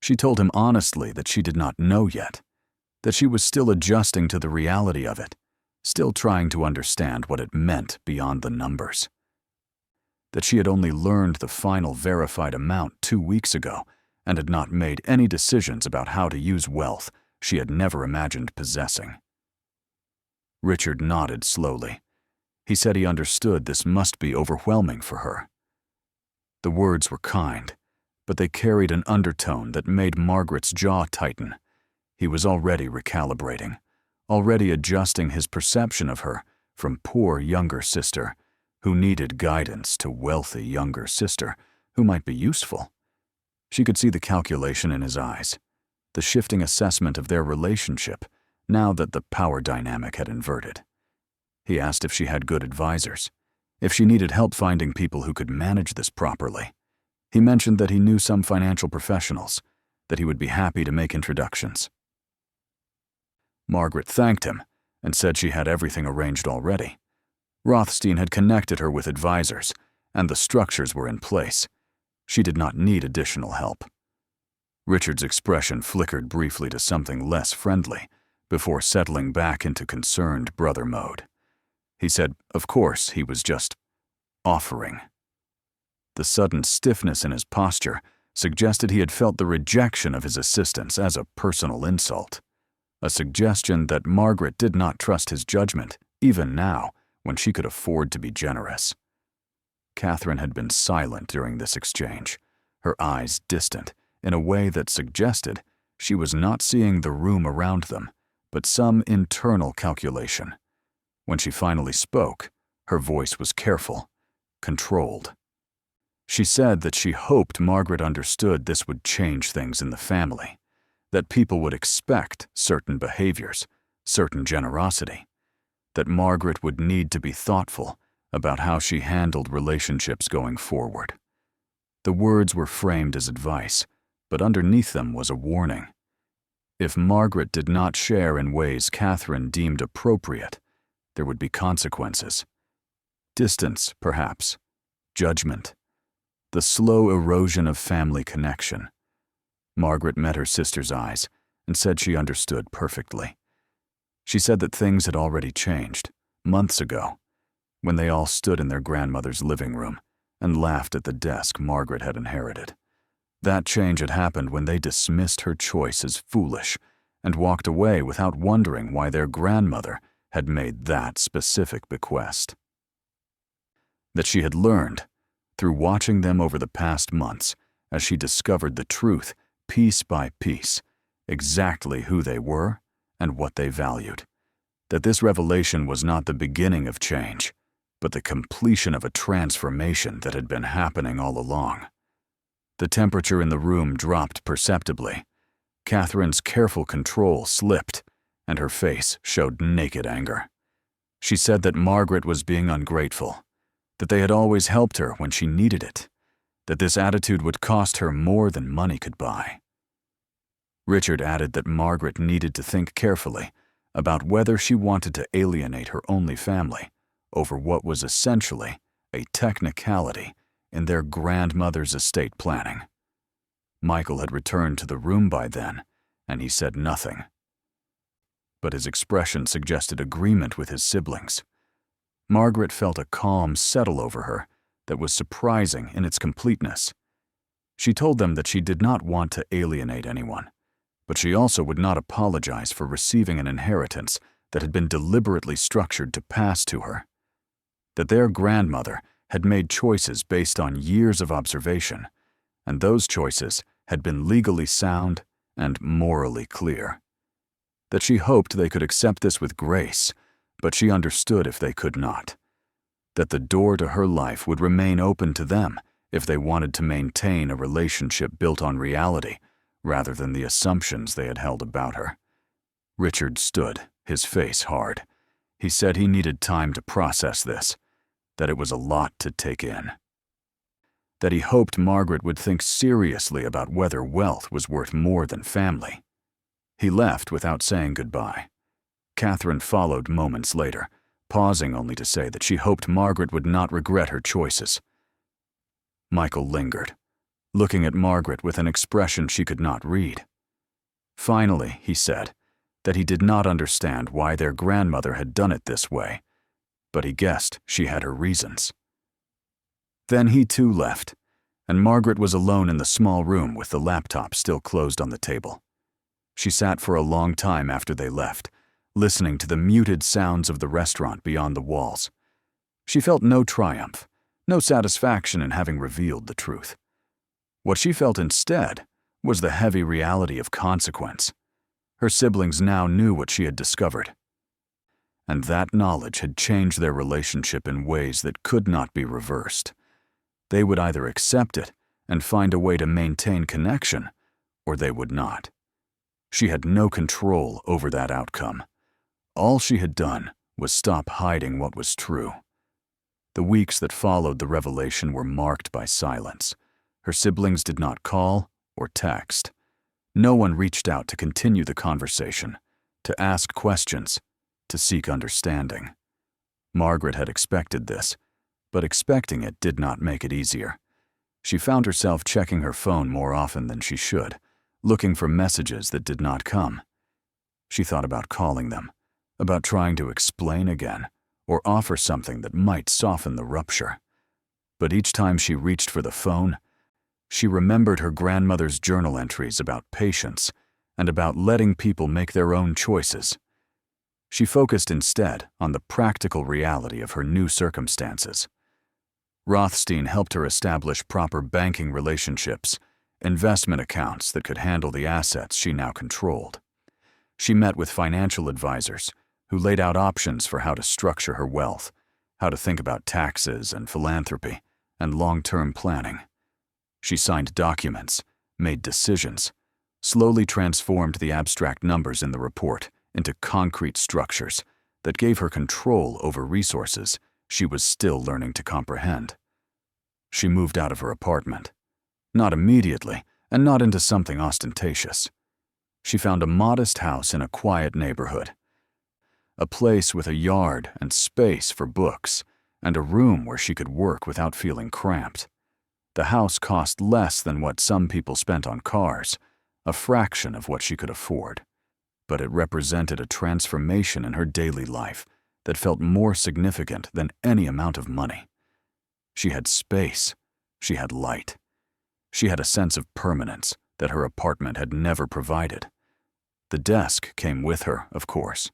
She told him honestly that she did not know yet, that she was still adjusting to the reality of it, still trying to understand what it meant beyond the numbers. That she had only learned the final verified amount 2 weeks ago and had not made any decisions about how to use wealth she had never imagined possessing. Richard nodded slowly. He said he understood this must be overwhelming for her. The words were kind, but they carried an undertone that made Margaret's jaw tighten. He was already recalibrating, already adjusting his perception of her from poor younger sister who needed guidance to wealthy younger sister who might be useful. She could see the calculation in his eyes, the shifting assessment of their relationship now that the power dynamic had inverted. He asked if she had good advisors, if she needed help finding people who could manage this properly. He mentioned that he knew some financial professionals, that he would be happy to make introductions. Margaret thanked him and said she had everything arranged already. Rothstein had connected her with advisors, and the structures were in place. She did not need additional help. Richard's expression flickered briefly to something less friendly before settling back into concerned brother mode. He said, of course, he was just offering. The sudden stiffness in his posture suggested he had felt the rejection of his assistance as a personal insult, a suggestion that Margaret did not trust his judgment, even now, when she could afford to be generous. Catherine had been silent during this exchange, her eyes distant, in a way that suggested she was not seeing the room around them, but some internal calculation. When she finally spoke, her voice was careful, controlled. She said that she hoped Margaret understood this would change things in the family, that people would expect certain behaviors, certain generosity, that Margaret would need to be thoughtful about how she handled relationships going forward. The words were framed as advice, but underneath them was a warning. If Margaret did not share in ways Catherine deemed appropriate, there would be consequences. Distance, perhaps. Judgment. The slow erosion of family connection. Margaret met her sister's eyes and said she understood perfectly. She said that things had already changed, months ago, when they all stood in their grandmother's living room and laughed at the desk Margaret had inherited. That change had happened when they dismissed her choice as foolish and walked away without wondering why their grandmother had made that specific bequest. That she had learned, through watching them over the past months, as she discovered the truth, piece by piece, exactly who they were and what they valued. That this revelation was not the beginning of change, but the completion of a transformation that had been happening all along. The temperature in the room dropped perceptibly. Catherine's careful control slipped, and her face showed naked anger. She said that Margaret was being ungrateful, that they had always helped her when she needed it, that this attitude would cost her more than money could buy. Richard added that Margaret needed to think carefully about whether she wanted to alienate her only family over what was essentially a technicality in their grandmother's estate planning. Michael had returned to the room by then, and he said nothing. But his expression suggested agreement with his siblings. Margaret felt a calm settle over her that was surprising in its completeness. She told them that she did not want to alienate anyone, but she also would not apologize for receiving an inheritance that had been deliberately structured to pass to her. That their grandmother had made choices based on years of observation, and those choices had been legally sound and morally clear. That she hoped they could accept this with grace, but she understood if they could not. That the door to her life would remain open to them if they wanted to maintain a relationship built on reality rather than the assumptions they had held about her. Richard stood, his face hard. He said he needed time to process this, that it was a lot to take in. That he hoped Margaret would think seriously about whether wealth was worth more than family. He left without saying goodbye. Catherine followed moments later, pausing only to say that she hoped Margaret would not regret her choices. Michael lingered, looking at Margaret with an expression she could not read. Finally, he said that he did not understand why their grandmother had done it this way, but he guessed she had her reasons. Then he too left, and Margaret was alone in the small room with the laptop still closed on the table. She sat for a long time after they left, listening to the muted sounds of the restaurant beyond the walls. She felt no triumph, no satisfaction in having revealed the truth. What she felt instead was the heavy reality of consequence. Her siblings now knew what she had discovered, and that knowledge had changed their relationship in ways that could not be reversed. They would either accept it and find a way to maintain connection, or they would not. She had no control over that outcome. All she had done was stop hiding what was true. The weeks that followed the revelation were marked by silence. Her siblings did not call or text. No one reached out to continue the conversation, to ask questions, to seek understanding. Margaret had expected this, but expecting it did not make it easier. She found herself checking her phone more often than she should, looking for messages that did not come. She thought about calling them, about trying to explain again, or offer something that might soften the rupture. But each time she reached for the phone, she remembered her grandmother's journal entries about patience and about letting people make their own choices. She focused instead on the practical reality of her new circumstances. Rothstein helped her establish proper banking relationships, investment accounts that could handle the assets she now controlled. She met with financial advisors who laid out options for how to structure her wealth, how to think about taxes and philanthropy, and long-term planning. She signed documents, made decisions, slowly transformed the abstract numbers in the report into concrete structures that gave her control over resources she was still learning to comprehend. She moved out of her apartment. Not immediately, and not into something ostentatious. She found a modest house in a quiet neighborhood, a place with a yard and space for books, and a room where she could work without feeling cramped. The house cost less than what some people spent on cars, a fraction of what she could afford, but it represented a transformation in her daily life that felt more significant than any amount of money. She had space. She had light. She had a sense of permanence that her apartment had never provided. The desk came with her, of course.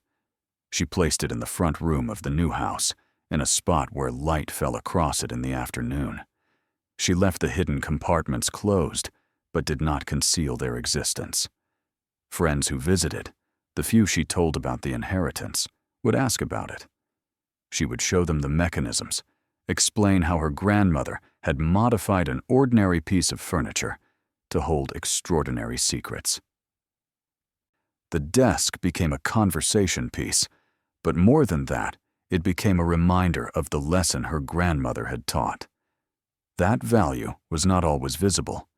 She placed it in the front room of the new house, in a spot where light fell across it in the afternoon. She left the hidden compartments closed, but did not conceal their existence. Friends who visited, the few she told about the inheritance, would ask about it. She would show them the mechanisms, explain how her grandmother had modified an ordinary piece of furniture to hold extraordinary secrets. The desk became a conversation piece, but more than that, it became a reminder of the lesson her grandmother had taught. That value was not always visible,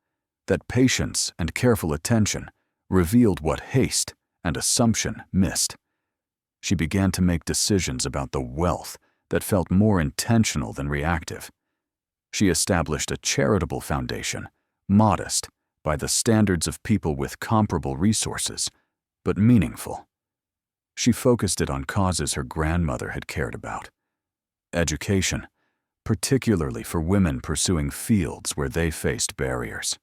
that patience and careful attention revealed what haste and assumption missed. She began to make decisions about the wealth that felt more intentional than reactive. She established a charitable foundation, modest by the standards of people with comparable resources, but meaningful. She focused it on causes her grandmother had cared about. Education, particularly for women pursuing fields where they faced barriers.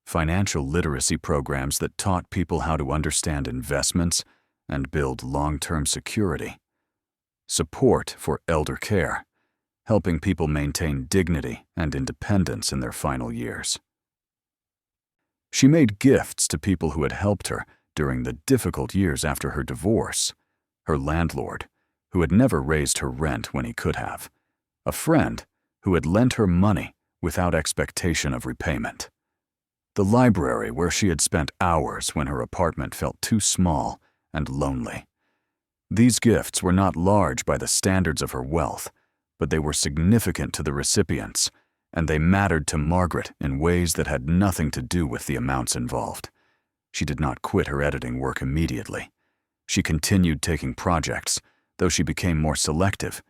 Financial literacy programs that taught people how to understand investments and build long-term security. Support for elder care, helping people maintain dignity and independence in their final years. She made gifts to people who had helped her during the difficult years after her divorce. Her landlord, who had never raised her rent when he could have. A friend who had lent her money without expectation of repayment. The library where she had spent hours when her apartment felt too small and lonely. These gifts were not large by the standards of her wealth, but they were significant to the recipients, and they mattered to Margaret in ways that had nothing to do with the amounts involved. She did not quit her editing work immediately. She continued taking projects, though she became more selective,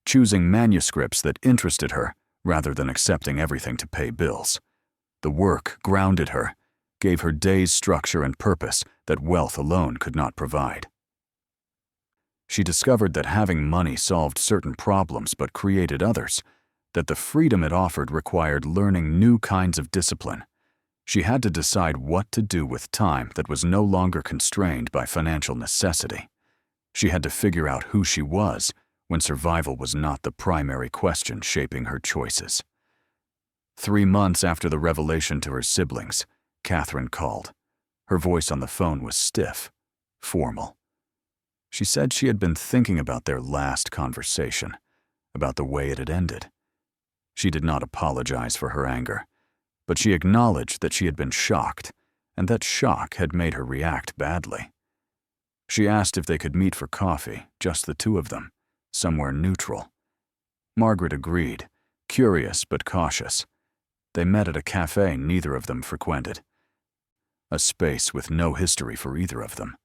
choosing manuscripts that interested her rather than accepting everything to pay bills. The work grounded her, gave her days structure and purpose that wealth alone could not provide. She discovered that having money solved certain problems but created others, that the freedom it offered required learning new kinds of discipline. She had to decide what to do with time that was no longer constrained by financial necessity. She had to figure out who she was when survival was not the primary question shaping her choices. 3 months after the revelation to her siblings, Catherine called. Her voice on the phone was stiff, formal. She said she had been thinking about their last conversation, about the way it had ended. She did not apologize for her anger, but she acknowledged that she had been shocked, and that shock had made her react badly. She asked if they could meet for coffee, just the two of them, somewhere neutral. Margaret agreed, curious but cautious. They met at a cafe neither of them frequented, a space with no history for either of them.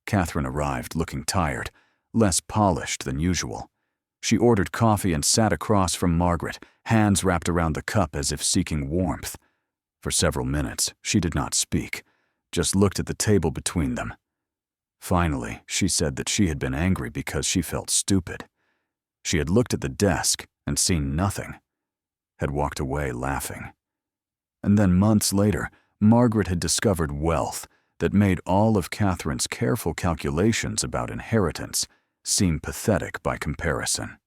Catherine arrived looking tired, less polished than usual. She ordered coffee and sat across from Margaret, hands wrapped around the cup as if seeking warmth. For several minutes, she did not speak, just looked at the table between them. Finally, she said that she had been angry because she felt stupid. She had looked at the desk and seen nothing, had walked away laughing. And then months later, Margaret had discovered wealth that made all of Catherine's careful calculations about inheritance seem pathetic by comparison.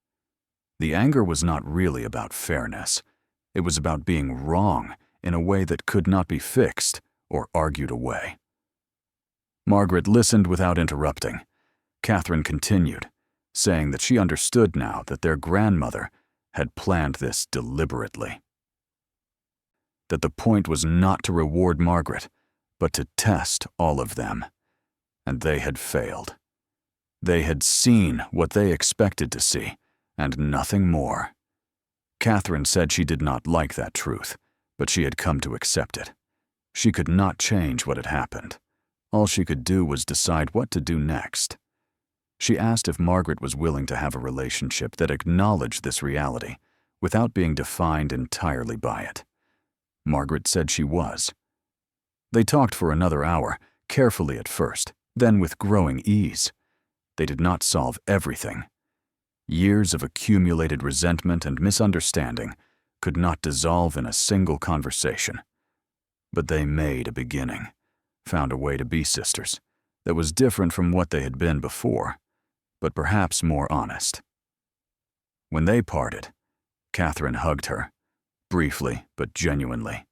The anger was not really about fairness. It was about being wrong in a way that could not be fixed or argued away. Margaret listened without interrupting. Catherine continued, saying that she understood now that their grandmother had planned this deliberately. That the point was not to reward Margaret, but to test all of them. And they had failed. They had seen what they expected to see, and nothing more. Catherine said she did not like that truth, but she had come to accept it. She could not change what had happened. All she could do was decide what to do next. She asked if Margaret was willing to have a relationship that acknowledged this reality, without being defined entirely by it. Margaret said she was. They talked for another hour, carefully at first, then with growing ease. They did not solve everything. Years of accumulated resentment and misunderstanding could not dissolve in a single conversation. But they made a beginning, found a way to be sisters that was different from what they had been before, but perhaps more honest. When they parted, Catherine hugged her, briefly but genuinely.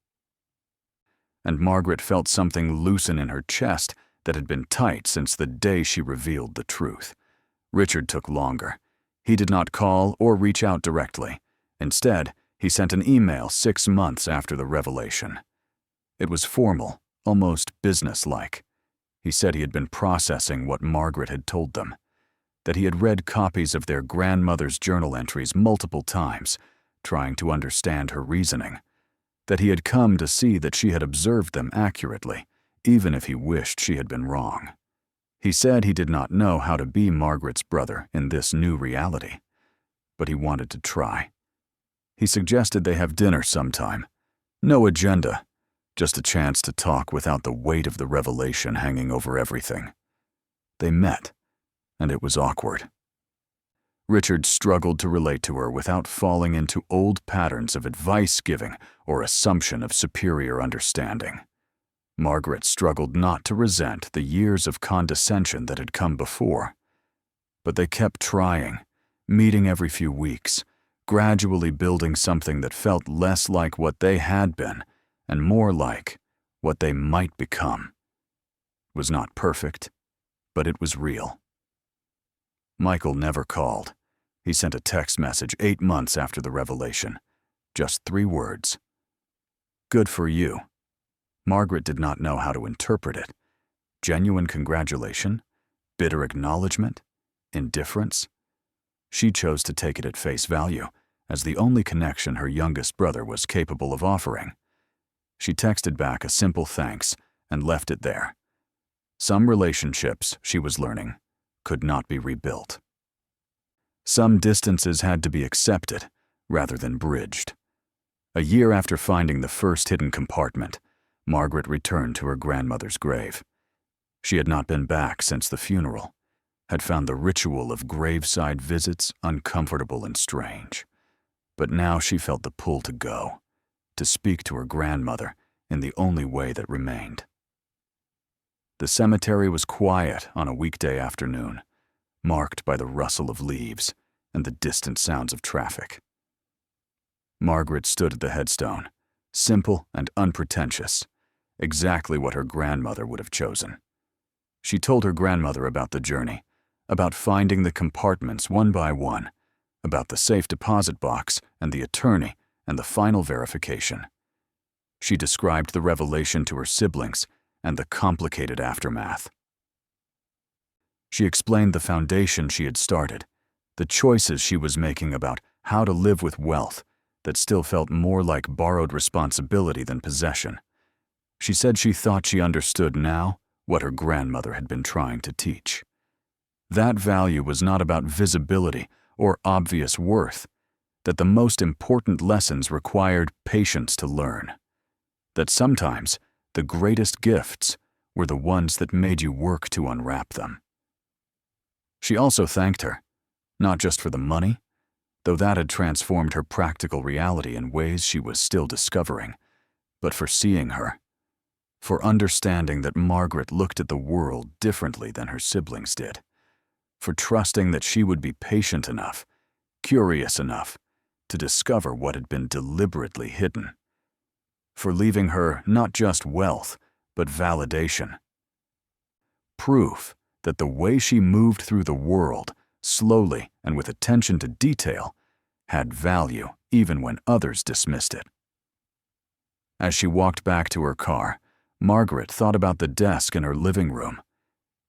And Margaret felt something loosen in her chest that had been tight since the day she revealed the truth. Richard took longer. He did not call or reach out directly. Instead, he sent an email 6 months after the revelation. It was formal, almost businesslike. He said he had been processing what Margaret had told them, that he had read copies of their grandmother's journal entries multiple times, trying to understand her reasoning, that he had come to see that she had observed them accurately, even if he wished she had been wrong. He said he did not know how to be Margaret's brother in this new reality, but he wanted to try. He suggested they have dinner sometime. No agenda, just a chance to talk without the weight of the revelation hanging over everything. They met, and it was awkward. Richard struggled to relate to her without falling into old patterns of advice-giving or assumption of superior understanding. Margaret struggled not to resent the years of condescension that had come before. But they kept trying, meeting every few weeks, gradually building something that felt less like what they had been and more like what they might become. It was not perfect, but it was real. Michael never called. He sent a text message 8 months after the revelation. Just 3 words. Good for you. Margaret did not know how to interpret it. Genuine congratulation? Bitter acknowledgement? Indifference? She chose to take it at face value, as the only connection her youngest brother was capable of offering. She texted back a simple thanks and left it there. Some relationships, she was learning, could not be rebuilt. Some distances had to be accepted rather than bridged. A year after finding the first hidden compartment, Margaret returned to her grandmother's grave. She had not been back since the funeral, had found the ritual of graveside visits uncomfortable and strange. But now she felt the pull to go, to speak to her grandmother in the only way that remained. The cemetery was quiet on a weekday afternoon, marked by the rustle of leaves and the distant sounds of traffic. Margaret stood at the headstone, simple and unpretentious, exactly what her grandmother would have chosen. She told her grandmother about the journey, about finding the compartments one by one, about the safe deposit box and the attorney and the final verification. She described the revelation to her siblings and the complicated aftermath. She explained the foundation she had started, the choices she was making about how to live with wealth that still felt more like borrowed responsibility than possession. She said she thought she understood now what her grandmother had been trying to teach. That value was not about visibility or obvious worth, that the most important lessons required patience to learn, that sometimes the greatest gifts were the ones that made you work to unwrap them. She also thanked her, not just for the money, though that had transformed her practical reality in ways she was still discovering, but for seeing her, for understanding that Margaret looked at the world differently than her siblings did, for trusting that she would be patient enough, curious enough, to discover what had been deliberately hidden, for leaving her not just wealth, but validation. Proof that the way she moved through the world, slowly and with attention to detail, had value even when others dismissed it. As she walked back to her car, Margaret thought about the desk in her living room.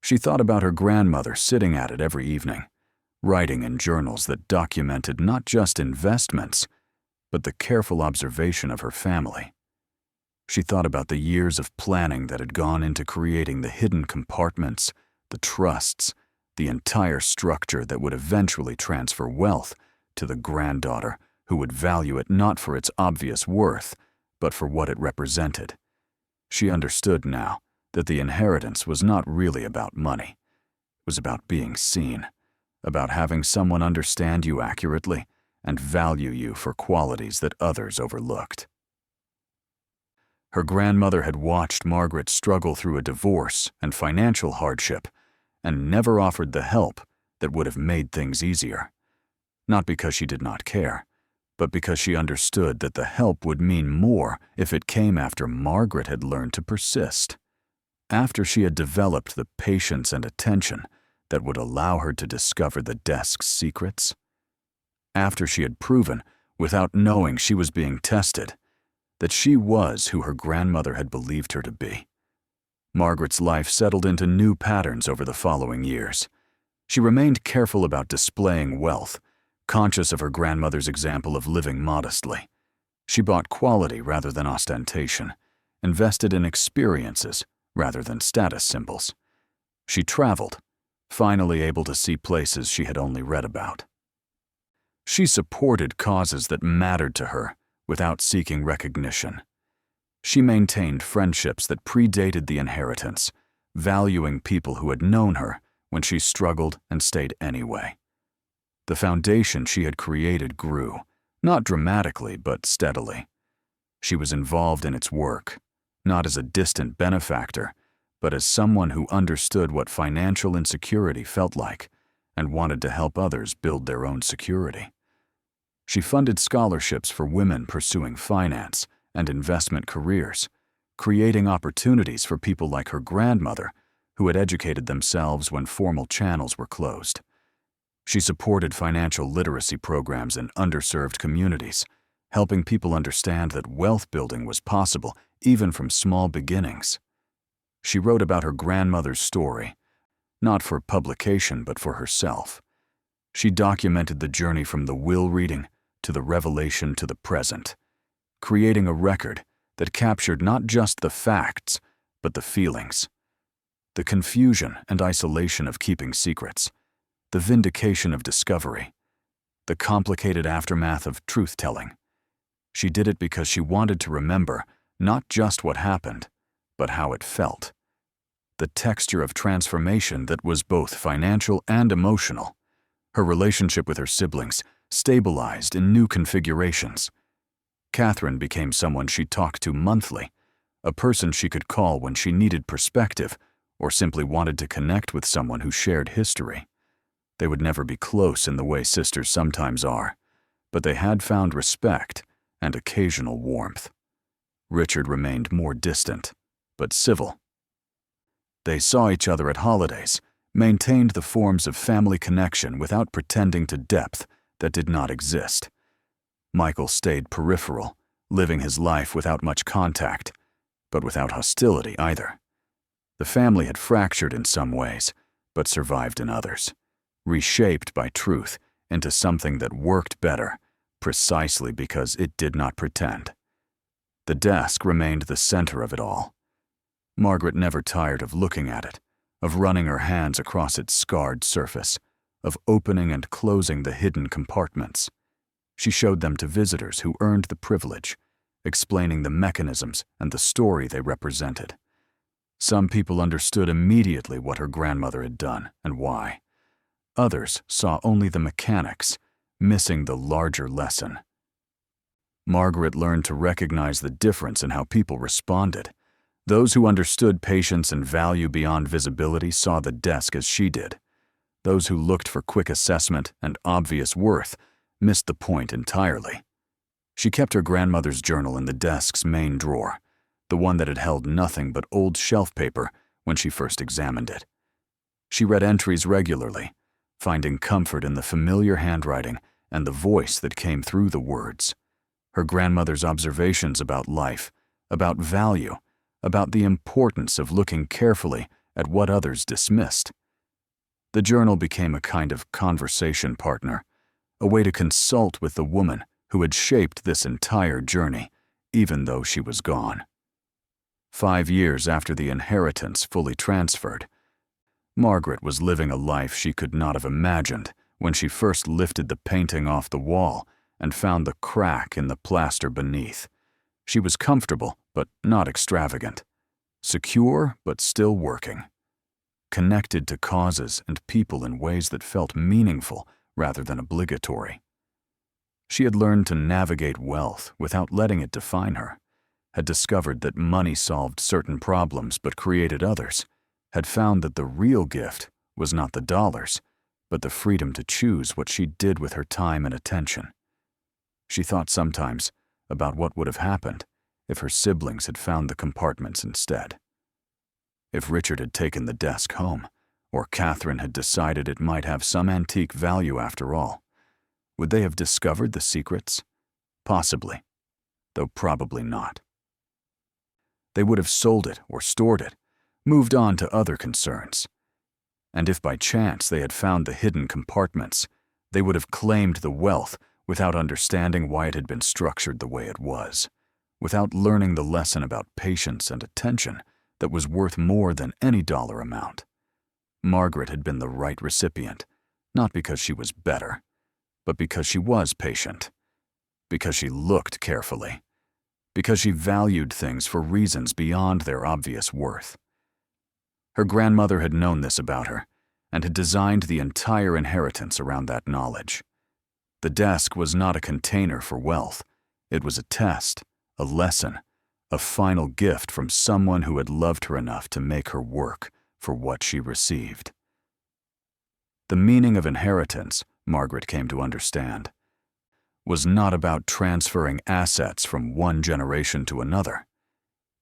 She thought about her grandmother sitting at it every evening, writing in journals that documented not just investments, but the careful observation of her family. She thought about the years of planning that had gone into creating the hidden compartments, the trusts, the entire structure that would eventually transfer wealth to the granddaughter who would value it not for its obvious worth, but for what it represented. She understood now that the inheritance was not really about money. was about being seen, about having someone understand you accurately and value you for qualities that others overlooked. Her grandmother had watched Margaret struggle through a divorce and financial hardship and never offered the help that would have made things easier. Not because she did not care, but because she understood that the help would mean more if it came after Margaret had learned to persist. After she had developed the patience and attention that would allow her to discover the desk's secrets. After she had proven, without knowing she was being tested, that she was who her grandmother had believed her to be. Margaret's life settled into new patterns over the following years. She remained careful about displaying wealth, conscious of her grandmother's example of living modestly. She bought quality rather than ostentation, invested in experiences rather than status symbols. She traveled, finally able to see places she had only read about. She supported causes that mattered to her without seeking recognition. She maintained friendships that predated the inheritance, valuing people who had known her when she struggled and stayed anyway. The foundation she had created grew, not dramatically but steadily. She was involved in its work, not as a distant benefactor, but as someone who understood what financial insecurity felt like and wanted to help others build their own security. She funded scholarships for women pursuing finance and investment careers, creating opportunities for people like her grandmother who had educated themselves when formal channels were closed. She supported financial literacy programs in underserved communities, helping people understand that wealth building was possible even from small beginnings. She wrote about her grandmother's story, not for publication but for herself. She documented the journey from the will reading to the revelation to the present, creating a record that captured not just the facts but the feelings, the confusion and isolation of keeping secrets, the vindication of discovery, the complicated aftermath of truth-telling. She did it because she wanted to remember not just what happened, but how it felt. The texture of transformation that was both financial and emotional. Her relationship with her siblings stabilized in new configurations. Catherine became someone she talked to monthly, a person she could call when she needed perspective or simply wanted to connect with someone who shared history. They would never be close in the way sisters sometimes are, but they had found respect and occasional warmth. Richard remained more distant, but civil. They saw each other at holidays, maintained the forms of family connection without pretending to depth that did not exist. Michael stayed peripheral, living his life without much contact, but without hostility either. The family had fractured in some ways, but survived in others, reshaped by truth into something that worked better, precisely because it did not pretend. The desk remained the center of it all. Margaret never tired of looking at it, of running her hands across its scarred surface, of opening and closing the hidden compartments. She showed them to visitors who earned the privilege, explaining the mechanisms and the story they represented. Some people understood immediately what her grandmother had done and why. Others saw only the mechanics, missing the larger lesson. Margaret learned to recognize the difference in how people responded. Those who understood patience and value beyond visibility saw the desk as she did. Those who looked for quick assessment and obvious worth missed the point entirely. She kept her grandmother's journal in the desk's main drawer, the one that had held nothing but old shelf paper when she first examined it. She read entries regularly, finding comfort in the familiar handwriting and the voice that came through the words. Her grandmother's observations about life, about value, about the importance of looking carefully at what others dismissed. The journal became a kind of conversation partner, a way to consult with the woman who had shaped this entire journey, even though she was gone. 5 years after the inheritance fully transferred, Margaret was living a life she could not have imagined when she first lifted the painting off the wall and found the crack in the plaster beneath. She was comfortable, but not extravagant. Secure, but still working. connected to causes and people in ways that felt meaningful rather than obligatory. She had learned to navigate wealth without letting it define her, had discovered that money solved certain problems but created others, had found that the real gift was not the dollars, but the freedom to choose what she did with her time and attention. She thought sometimes about what would have happened if her siblings had found the compartments instead. If Richard had taken the desk home, or Catherine had decided it might have some antique value after all, would they have discovered the secrets? Possibly, though probably not. They would have sold it or stored it, moved on to other concerns. And if by chance they had found the hidden compartments, they would have claimed the wealth without understanding why it had been structured the way it was, without learning the lesson about patience and attention that was worth more than any dollar amount. Margaret had been the right recipient, not because she was better, but because she was patient, because she looked carefully, because she valued things for reasons beyond their obvious worth. Her grandmother had known this about her and had designed the entire inheritance around that knowledge. The desk was not a container for wealth. It was a test, a lesson, a final gift from someone who had loved her enough to make her work for what she received. The meaning of inheritance, Margaret came to understand, was not about transferring assets from one generation to another.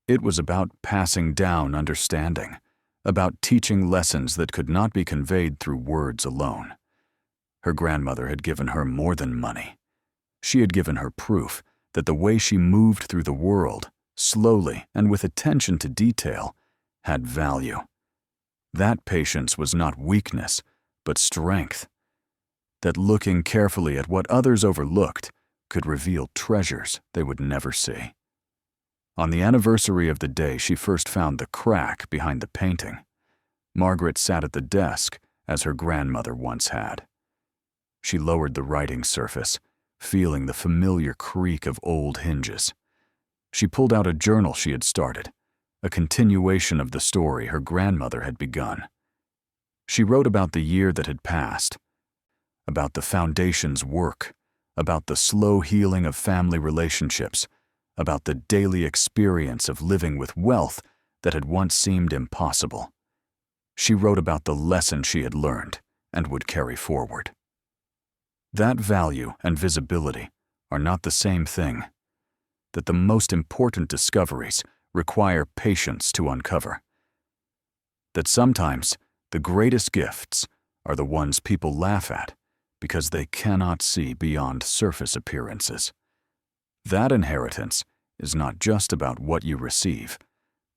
It was about passing down understanding, about teaching lessons that could not be conveyed through words alone. Her grandmother had given her more than money. She had given her proof that the way she moved through the world, slowly and with attention to detail, had value. That patience was not weakness, but strength. That looking carefully at what others overlooked could reveal treasures they would never see. On the anniversary of the day she first found the crack behind the painting, Margaret sat at the desk as her grandmother once had. She lowered the writing surface, feeling the familiar creak of old hinges. She pulled out a journal she had started, a continuation of the story her grandmother had begun. She wrote about the year that had passed, about the foundation's work, about the slow healing of family relationships, about the daily experience of living with wealth that had once seemed impossible. She wrote about the lesson she had learned and would carry forward. That value and visibility are not the same thing. That the most important discoveries require patience to uncover. That sometimes the greatest gifts are the ones people laugh at because they cannot see beyond surface appearances. That inheritance is not just about what you receive,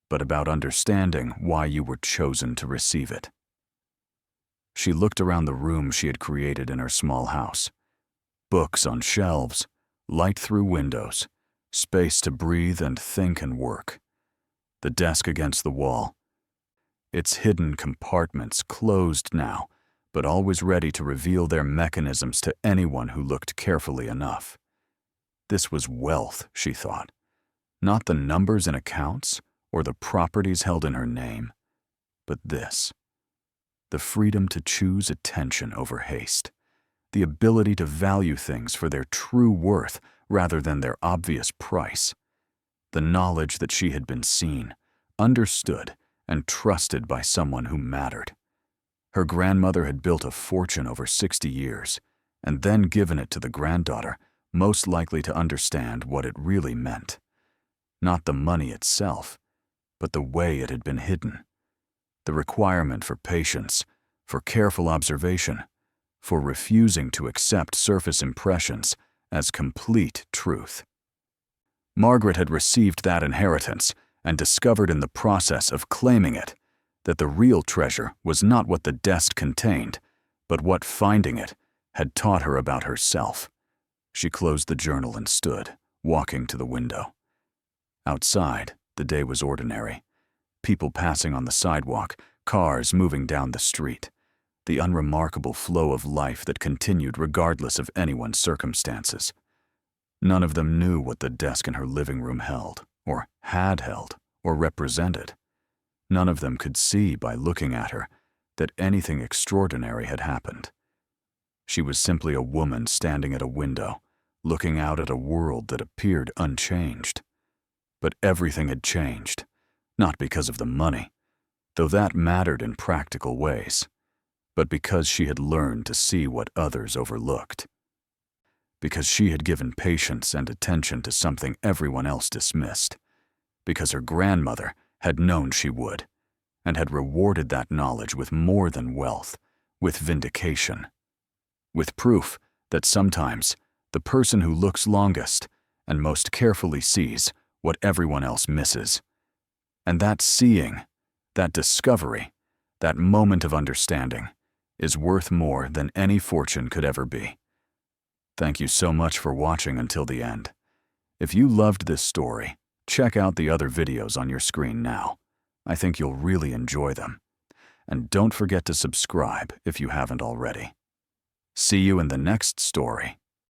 but about understanding why you were chosen to receive it. She looked around the room she had created in her small house. Books on shelves, light through windows, space to breathe and think and work. The desk against the wall, its hidden compartments closed now, but always ready to reveal their mechanisms to anyone who looked carefully enough. This was wealth, she thought, not the numbers in accounts or the properties held in her name, but this, the freedom to choose attention over haste, the ability to value things for their true worth rather than their obvious price, the knowledge that she had been seen, understood, and trusted by someone who mattered. Her grandmother had built a fortune over 60 years, and then given it to the granddaughter, most likely to understand what it really meant. Not the money itself, but the way it had been hidden. The requirement for patience, for careful observation, for refusing to accept surface impressions as complete truth. Margaret had received that inheritance and discovered in the process of claiming it that the real treasure was not what the desk contained, but what finding it had taught her about herself. She closed the journal and stood, walking to the window. Outside, the day was ordinary. People passing on the sidewalk, cars moving down the street. The unremarkable flow of life that continued regardless of anyone's circumstances. None of them knew what the desk in her living room held, or had held, or represented. None of them could see by looking at her that anything extraordinary had happened. She was simply a woman standing at a window, looking out at a world that appeared unchanged. But everything had changed, not because of the money, though that mattered in practical ways, but because she had learned to see what others overlooked. Because she had given patience and attention to something everyone else dismissed. Because her grandmother had known she would, and had rewarded that knowledge with more than wealth, with vindication. With proof that sometimes the person who looks longest and most carefully sees what everyone else misses. And that seeing, that discovery, that moment of understanding, is worth more than any fortune could ever be. Thank you so much for watching until the end. If you loved this story, check out the other videos on your screen now. I think you'll really enjoy them. And don't forget to subscribe if you haven't already. See you in the next story.